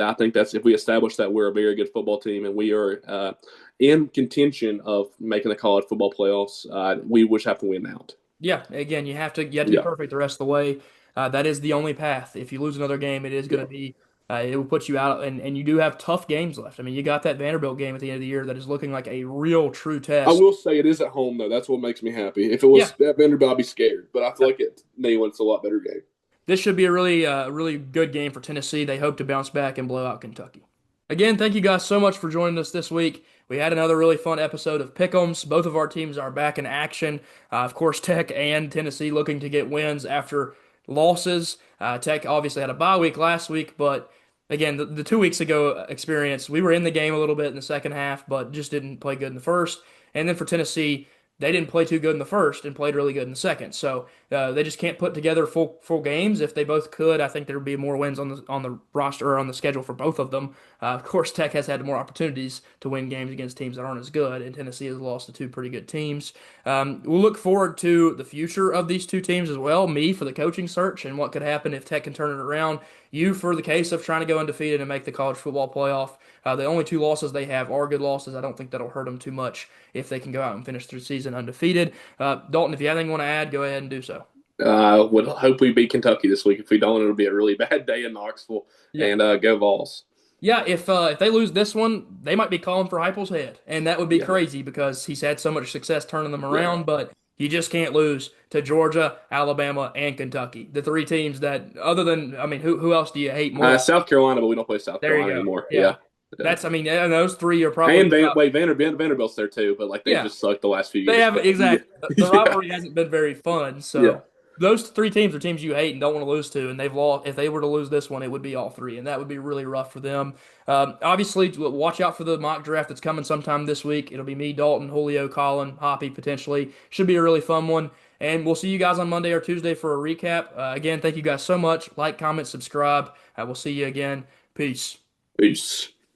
I think that's if we establish that we're a very good football team and we are in contention of making the college football playoffs, we just have to win out. Yeah, again, you have to be perfect the rest of the way. That is the only path. If you lose another game, it is going to be it will put you out, and you do have tough games left. I mean, you got that Vanderbilt game at the end of the year that is looking like a real true test. I will say it is at home, though. That's what makes me happy. If it was at Vanderbilt, I'd be scared. But I feel like it's a lot better game. This should be a really good game for Tennessee. They hope to bounce back and blow out Kentucky. Again, thank you guys so much for joining us this week. We had another really fun episode of Pick'ems. Both of our teams are back in action. Of course, Tech and Tennessee looking to get wins after losses. Tech obviously had a bye week last week, but again, the 2 weeks ago experience, we were in the game a little bit in the second half, but just didn't play good in the first. And then for Tennessee, they didn't play too good in the first and played really good in the second. So they just can't put together full games. If they both could, I think there would be more wins on the roster or on the schedule for both of them. Of course, Tech has had more opportunities to win games against teams that aren't as good, and Tennessee has lost to two pretty good teams. We'll look forward to the future of these two teams as well. Me for the coaching search and what could happen if Tech can turn it around. You for the case of trying to go undefeated and make the college football playoff. The only two losses they have are good losses. I don't think that'll hurt them too much if they can go out and finish their season undefeated. Dalton, if you have anything you want to add, go ahead and do so. Would hope we beat Kentucky this week. If we don't, it'll be a really bad day in Knoxville. Yeah. And go Vols. Yeah, if they lose this one, they might be calling for Heupel's head, and that would be crazy because he's had so much success turning them around. Yeah. But you just can't lose to Georgia, Alabama, and Kentucky. The three teams that, other than, I mean, who else do you hate more? South Carolina, but we don't play South Carolina anymore. Yeah. That's, I mean, those three are probably. And Vanderbilt's there too, but like they just sucked the last few years. They have exactly. The rivalry hasn't been very fun. So those three teams are teams you hate and don't want to lose to, and they've lost. If they were to lose this one, it would be all three, and that would be really rough for them. Obviously, watch out for the mock draft that's coming sometime this week. It'll be me, Dalton, Julio, Colin, Hoppy potentially. Should be a really fun one. And we'll see you guys on Monday or Tuesday for a recap. Again, thank you guys so much. Like, comment, subscribe. We'll see you again. Peace. Peace.